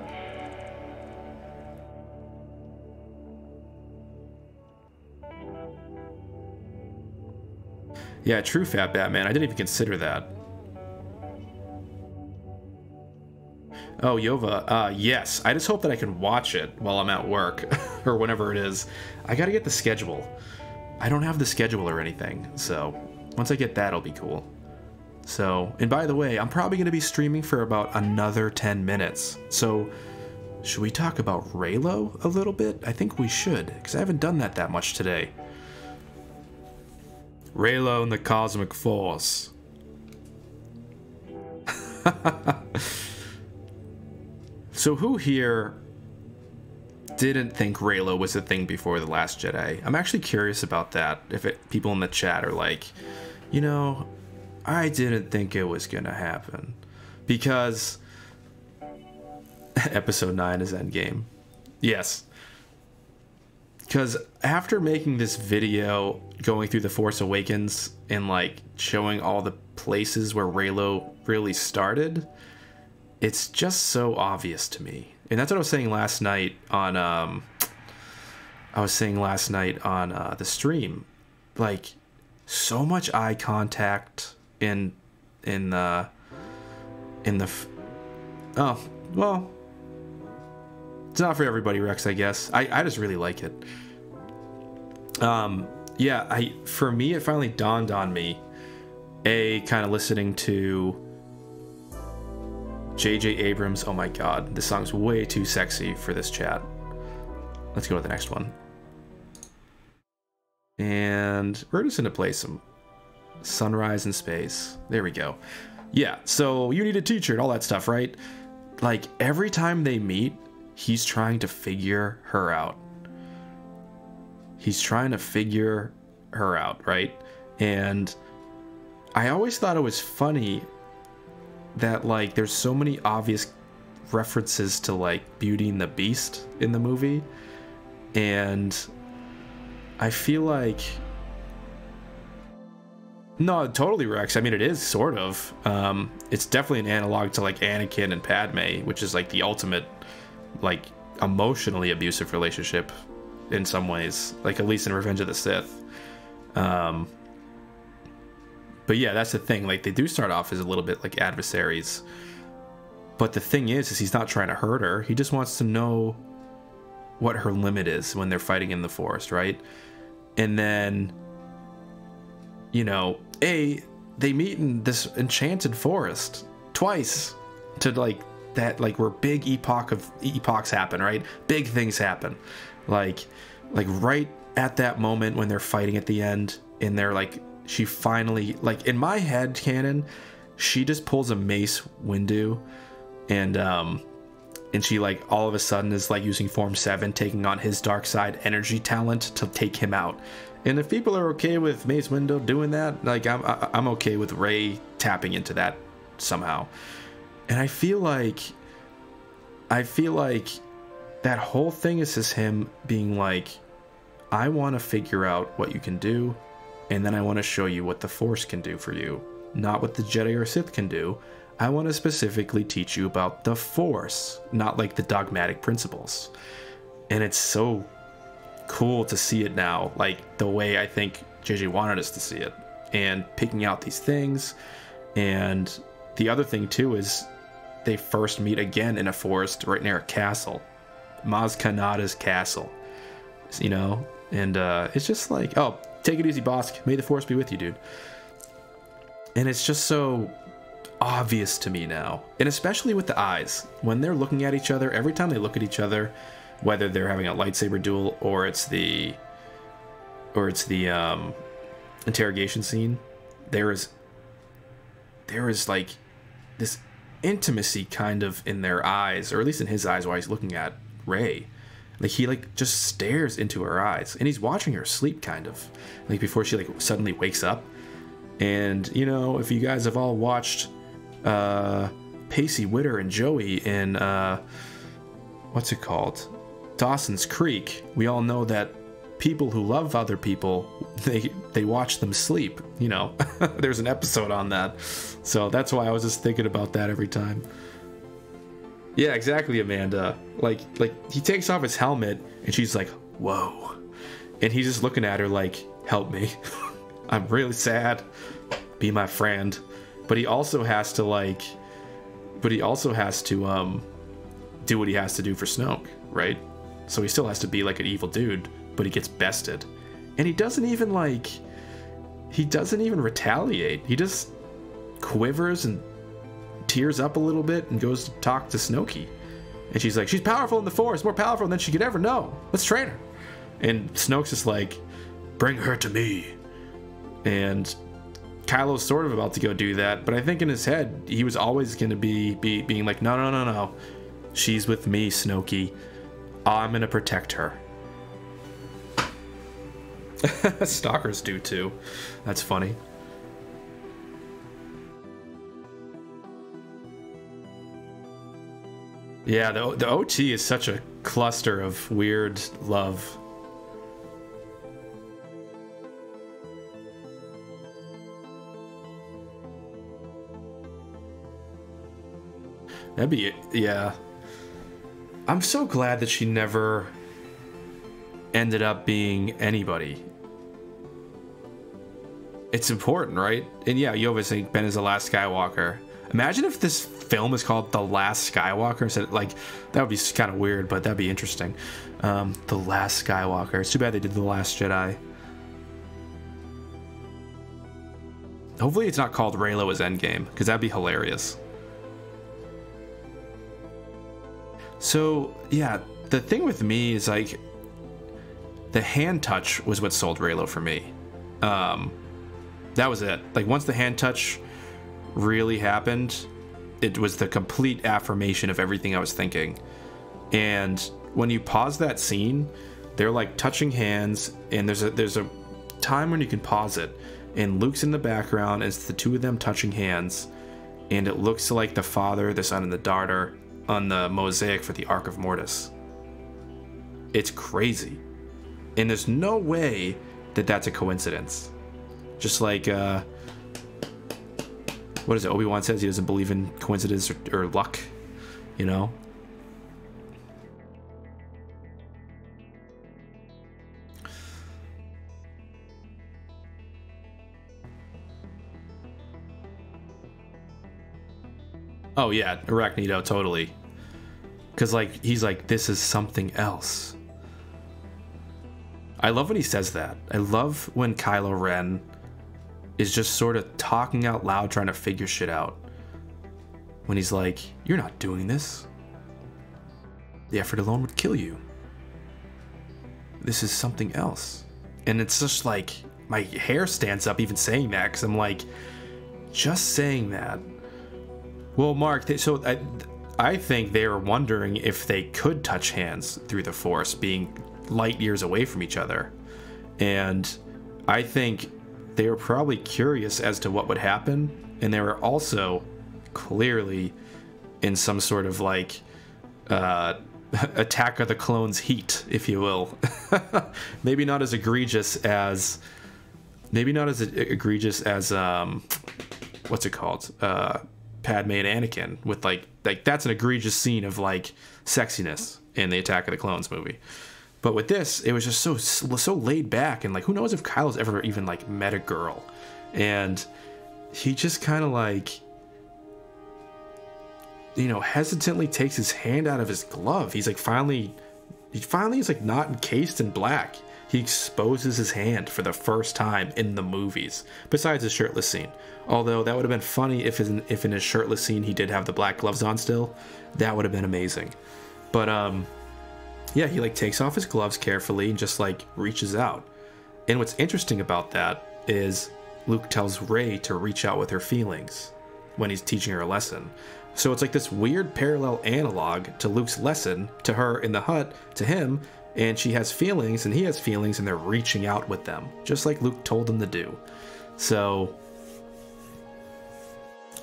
Yeah, true Fat Batman. I didn't even consider that. Oh, Yova, yes. I just hope that I can watch it while I'm at work, or whenever it is. I gotta get the schedule. I don't have the schedule or anything, so once I get that, it'll be cool. So, and by the way, I'm probably gonna be streaming for about another 10 minutes. So, should we talk about Reylo a little bit? I think we should, because I haven't done that much today. Reylo and the Cosmic Force. So who here didn't think Reylo was a thing before The Last Jedi? I'm actually curious about that. If people in the chat are like, you know, I didn't think it was gonna happen. Because Episode 9 is Endgame. Yes. Because after making this video, going through The Force Awakens, and like showing all the places where Reylo really started, it's just so obvious to me. And that's what I was saying last night on the stream. Like, so much eye contact in the oh, well, it's not for everybody, Rex, I guess. I just really like it. Yeah, for me, it finally dawned on me, kind of listening to J.J. Abrams. Oh my god, this song's way too sexy for this chat. Let's go to the next one. And we're just gonna play some Sunrise in Space. There we go. Yeah, so you need a teacher and all that stuff, right? Like, every time they meet, he's trying to figure her out. He's trying to figure her out, right? And I always thought it was funny that, like, there's so many obvious references to, like, Beauty and the Beast in the movie. And I feel like... No, totally, Rex. I mean, it is, sort of. It's definitely an analog to, like, Anakin and Padme, which is, like, the ultimate, like, emotionally abusive relationship in some ways. Like, at least in Revenge of the Sith. But yeah, that's the thing. Like, they do start off as a little bit like adversaries. But the thing is he's not trying to hurt her. He just wants to know what her limit is when they're fighting in the forest, right? And then, you know, they meet in this enchanted forest twice to, like, that, like, where big epochs happen, right? Big things happen. Like right at that moment when they're fighting at the end, and they're like, she finally, like, in my head canon, she just pulls a Mace Windu, and she, like, all of a sudden is, like, using Form 7, taking on his dark side energy talent to take him out. And if people are okay with Mace Windu doing that, like, I'm okay with Rey tapping into that somehow. And I feel like that whole thing is just him being like, I want to figure out what you can do, and then I want to show you what the Force can do for you. Not what the Jedi or Sith can do. I want to specifically teach you about the Force, not like the dogmatic principles. And it's so cool to see it now, like the way I think JJ wanted us to see it, and picking out these things. And the other thing too is they first meet again in a forest right near a castle, Maz Kanata's castle, you know. And it's just like, oh, take it easy, boss, may the Force be with you, dude. And it's just so obvious to me now, and especially with the eyes when they're looking at each other. Every time they look at each other, whether they're having a lightsaber duel or it's the interrogation scene, there is like this intimacy kind of in their eyes, or at least in his eyes while he's looking at Rey. Like, he, like, just stares into her eyes, and he's watching her sleep, kind of like before she, like, suddenly wakes up. And, you know, if you guys have all watched Pacey Witter and Joey in what's it called, Dawson's Creek, we all know that people who love other people, they watch them sleep, you know. There's an episode on that, so that's why I was just thinking about that every time. Yeah, exactly, Amanda. Like he takes off his helmet and she's like, whoa, and he's just looking at her like, help me. I'm really sad. Be my friend. But he also has to like, do what he has to do for Snoke, right? So he still has to be like an evil dude, but he gets bested. And he doesn't even retaliate. He just quivers and tears up a little bit and goes to talk to Snoke. And she's like, she's powerful in the Force, more powerful than she could ever know. Let's train her. And Snoke's just like, bring her to me. And Kylo's sort of about to go do that, but I think in his head, he was always going to be being like, no. She's with me, Snoke. I'm going to protect her. Stalkers do too. That's funny. Yeah, the OT is such a cluster of weird love. That'd be, yeah. I'm so glad that she never ended up being anybody. It's important, right? And yeah, you always think Ben is the last Skywalker. Imagine if this film is called The Last Skywalker instead. Like, that would be kind of weird, but that'd be interesting. The Last Skywalker. It's too bad they did The Last Jedi. Hopefully it's not called Reylo as Endgame, because that'd be hilarious. So, yeah, the thing with me is, like, the hand touch was what sold Reylo for me. That was it. Like, once the hand touch really happened, it was the complete affirmation of everything I was thinking. And when you pause that scene, they're, like, touching hands, and there's a time when you can pause it, and Luke's in the background, and it's the two of them touching hands, and it looks like the Father, the Son, and the Daughter on the mosaic for the Ark of Mortis. It's crazy. And there's no way that that's a coincidence. Just like, what is it? Obi-Wan says he doesn't believe in coincidence or luck, you know? Oh yeah, Arachnito, totally. Because, like, he's like, this is something else. I love when he says that. I love when Kylo Ren is just sort of talking out loud, trying to figure shit out. When he's like, you're not doing this. The effort alone would kill you. This is something else. And it's just like, my hair stands up even saying that, because I'm like, just saying that. Well, Mark, I think they were wondering if they could touch hands through the Force, being light years away from each other. And I think they were probably curious as to what would happen, and they were also clearly in some sort of, like, Attack of the Clones heat, if you will. Maybe not as egregious as what's it called? Padme and Anakin, with like that's an egregious scene of, like, sexiness in the Attack of the Clones movie. But with this, it was just so laid back, and, like, who knows if Kylo's ever even, like, met a girl. And he just kind of, like, you know, hesitantly takes his hand out of his glove. He's like, finally is, like, not encased in black. He exposes his hand for the first time in the movies, besides his shirtless scene. Although that would have been funny if in his shirtless scene he did have the black gloves on still. That would have been amazing. But yeah, he, like, takes off his gloves carefully and just, like, reaches out. And what's interesting about that is Luke tells Rey to reach out with her feelings when he's teaching her a lesson. So it's like this weird parallel analog to Luke's lesson to her in the hut, to him, and she has feelings and he has feelings, and they're reaching out with them, just like Luke told them to do. So,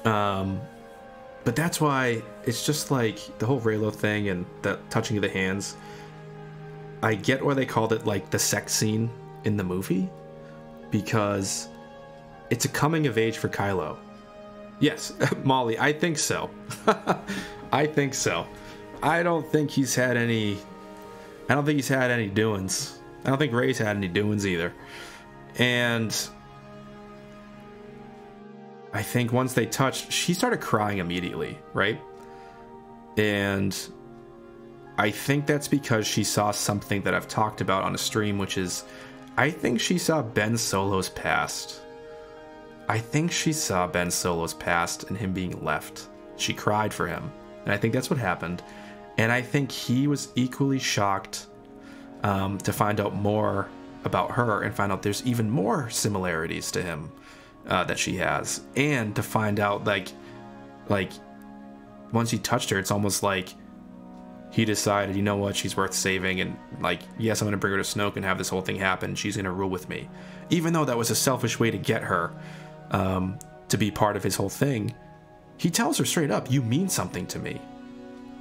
but that's why it's just like the whole Reylo thing and the touching of the hands. I get why they called it, like, the sex scene in the movie, because it's a coming of age for Kylo. Yes, Molly, I think so. I think so. I don't think he's had any doings. I don't think Rey's had any doings either. And I think once they touched, she started crying immediately, right? And I think that's because she saw something that I've talked about on a stream, which is, I think she saw Ben Solo's past. I think she saw Ben Solo's past and him being left. She cried for him, and I think that's what happened. And I think he was equally shocked to find out more about her and find out there's even more similarities to him that she has, and to find out like once he touched her, it's almost like he decided, you know what, she's worth saving, and like, yes, I'm gonna bring her to Snoke and have this whole thing happen. She's gonna rule with me, even though that was a selfish way to get her to be part of his whole thing. He tells her straight up, you mean something to me.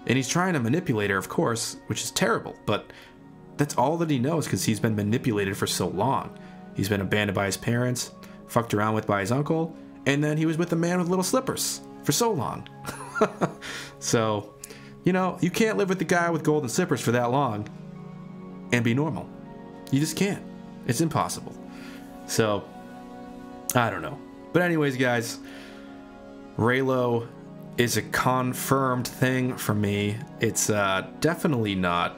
And he's trying to manipulate her, of course, which is terrible, but that's all that he knows, because he's been manipulated for so long. He's been abandoned by his parents, fucked around with by his uncle, and then he was with a man with little slippers for so long. So, you know, you can't live with the guy with golden slippers for that long and be normal. You just can't. It's impossible. So, I don't know. But anyways, guys, Reylo is a confirmed thing for me. It's definitely not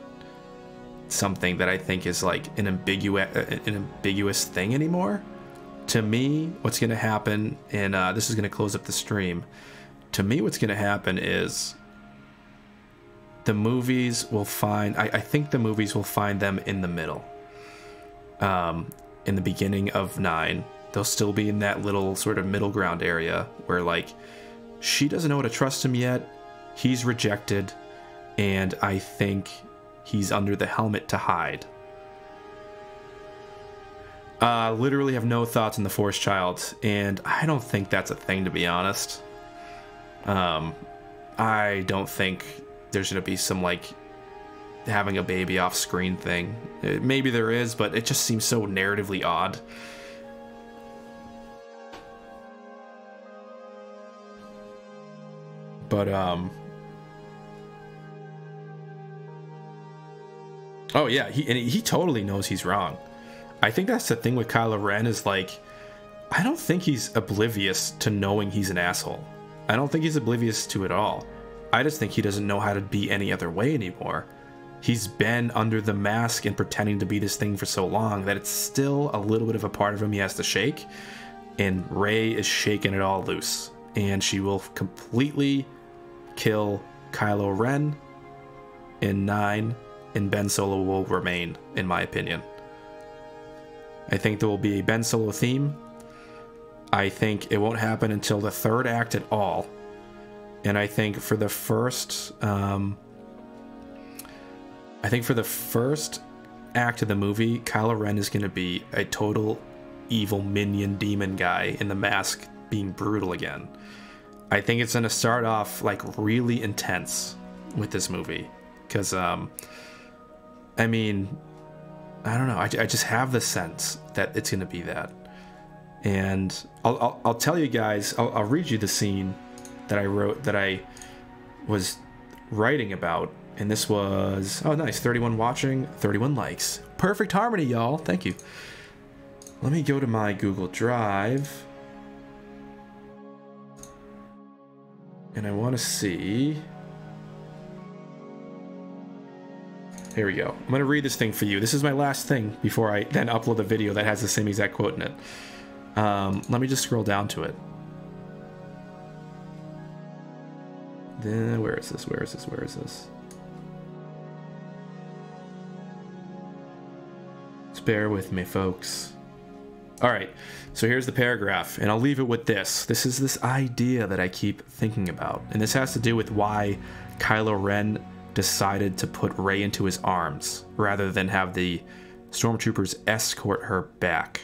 something that I think is like an ambiguous thing anymore. To me, what's going to happen, and this is going to close up the stream, to me what's going to happen is the movies will find, I think the movies will find them in the middle. In the beginning of 9, they'll still be in that little sort of middle ground area where like she doesn't know how to trust him yet, he's rejected, and I think he's under the helmet to hide. Literally have no thoughts on the Force child, and I don't think that's a thing, to be honest. I don't think there's gonna be some like having a baby off screen thing. Maybe there is, but it just seems so narratively odd. But oh yeah, he totally knows he's wrong. I think that's the thing with Kylo Ren, is like, I don't think he's oblivious to knowing he's an asshole. I don't think he's oblivious to it all. I just think he doesn't know how to be any other way anymore. He's been under the mask and pretending to be this thing for so long that it's still a little bit of a part of him he has to shake, and Rey is shaking it all loose, and she will completely kill Kylo Ren in 9, and Ben Solo will remain, in my opinion. I think there will be a Ben Solo theme. I think it won't happen until the 3rd act at all. And I think for the first act of the movie, Kylo Ren is going to be a total evil minion demon guy in the mask being brutal again. I think it's going to start off like really intense with this movie, because I mean, I don't know, I just have the sense that it's going to be that. And I'll tell you guys, I'll read you the scene that I wrote, that I was writing about, and this was, oh nice, 31 watching, 31 likes. Perfect harmony, y'all. Thank you. Let me go to my Google Drive, and I want to see. Here we go. I'm going to read this thing for you. This is my last thing before I then upload the video that has the same exact quote in it. Let me just scroll down to it. Then, where is this? Where is this? Where is this? Just bear with me, folks. All right, so here's the paragraph, and I'll leave it with this. This is this idea that I keep thinking about, and this has to do with why Kylo Ren decided to put Rey into his arms rather than have the stormtroopers escort her back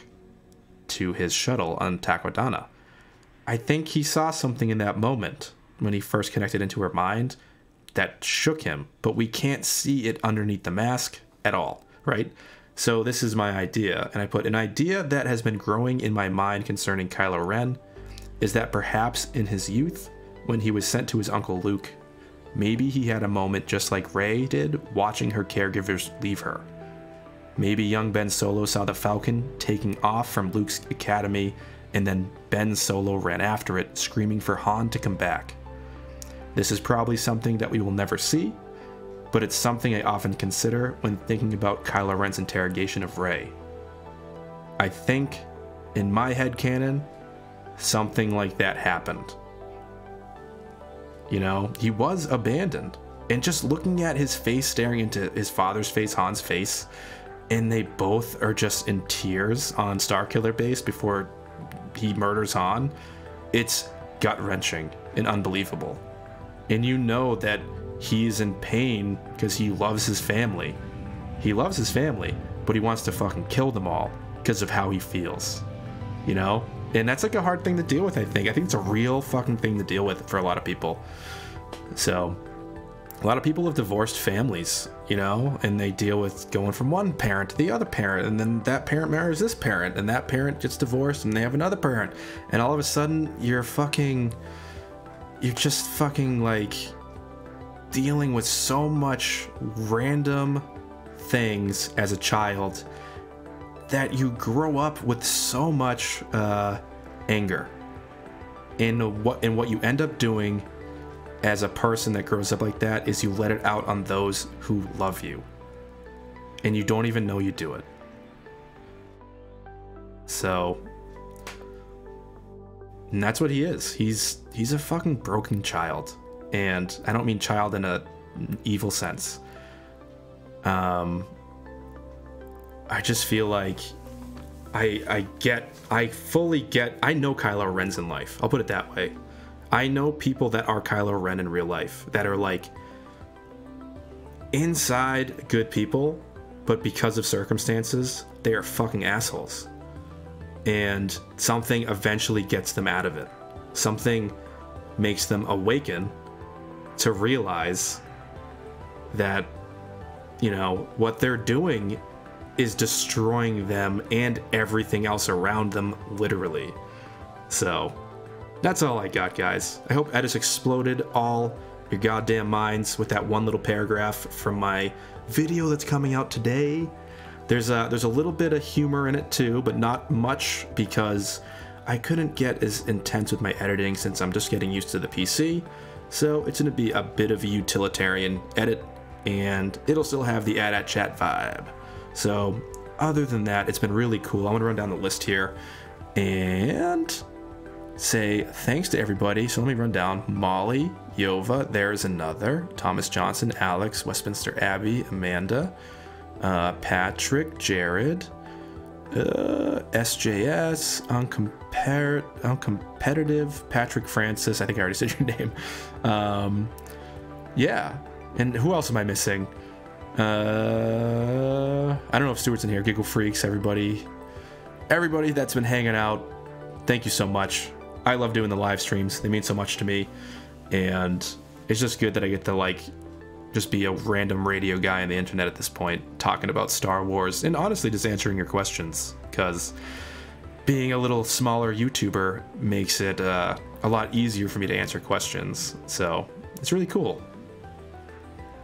to his shuttle on Takodana. I think he saw something in that moment when he first connected into her mind that shook him, but we can't see it underneath the mask at all, right? So this is my idea, and I put an idea that has been growing in my mind concerning Kylo Ren is that perhaps in his youth, when he was sent to his uncle Luke, maybe he had a moment just like Rey did, watching her caregivers leave her. Maybe young Ben Solo saw the Falcon taking off from Luke's academy and then Ben Solo ran after it, screaming for Han to come back. This is probably something that we will never see, but it's something I often consider when thinking about Kylo Ren's interrogation of Rey. I think, in my headcanon, something like that happened. You know, he was abandoned. And just looking at his face, staring into his father's face, Han's face, and they both are just in tears on Starkiller Base before he murders Han, it's gut-wrenching and unbelievable. And you know that he's in pain because he loves his family. He loves his family, but he wants to fucking kill them all because of how he feels. You know? And that's like a hard thing to deal with, I think. I think it's a real fucking thing to deal with for a lot of people. So, a lot of people have divorced families, you know, and they deal with going from one parent to the other parent, and then that parent marries this parent, and that parent gets divorced, and they have another parent, and all of a sudden, you're just fucking, like, dealing with so much random things as a child that you grow up with so much anger. And what you end up doing as a person that grows up like that is you let it out on those who love you. And you don't even know you do it. So, and that's what he is. He's a fucking broken child. And I don't mean child in a evil sense. I just feel like I fully get, I know Kylo Ren's in life. I'll put it that way. I know people that are Kylo Ren in real life that are like inside good people, but because of circumstances, they are fucking assholes. And something eventually gets them out of it. Something makes them awaken to realize that, you know, what they're doing is destroying them and everything else around them, literally. So, that's all I got, guys. I hope I just exploded all your goddamn minds with that one little paragraph from my video that's coming out today. There's a little bit of humor in it too, but not much because I couldn't get as intense with my editing since I'm just getting used to the PC. So it's going to be a bit of a utilitarian edit, and it'll still have the AT-AT chat vibe. So other than that, it's been really cool. I'm going to run down the list here and say thanks to everybody. So let me run down. Molly, Yova, there's another. Thomas Johnson, Alex, Westminster Abbey, Amanda, Patrick, Jared, SJS, Uncompetitive, Patrick Francis, I think I already said your name. Yeah, and who else am I missing? I don't know if Stuart's in here. Giggle Freaks, everybody that's been hanging out, thank you so much. I love doing the live streams. They mean so much to me, and it's just good that I get to, like, just be a random radio guy on the internet at this point, talking about Star Wars, and honestly just answering your questions, because being a little smaller YouTuber makes it a lot easier for me to answer questions, so it's really cool.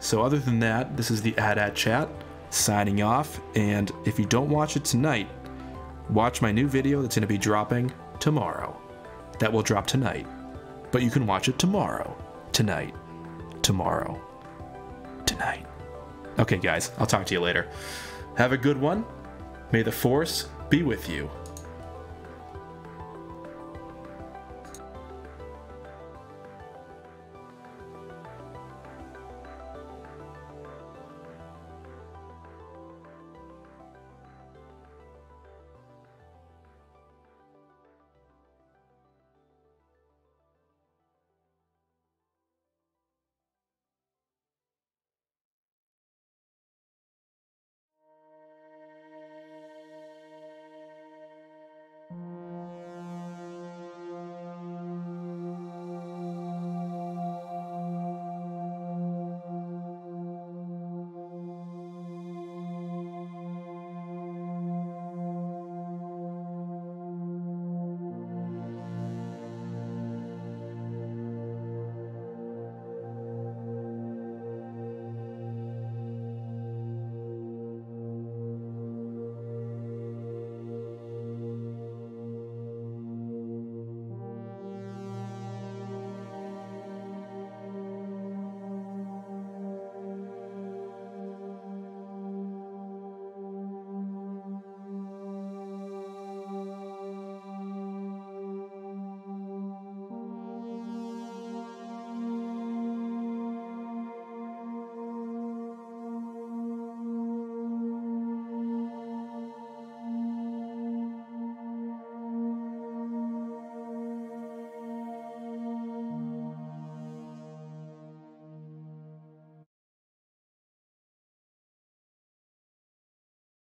So other than that, this is the AT-AT chat, signing off, and if you don't watch it tonight, watch my new video that's going to be dropping tomorrow. That will drop tonight, but you can watch it tomorrow, tonight, tomorrow, tonight. Okay guys, I'll talk to you later. Have a good one. May the Force be with you.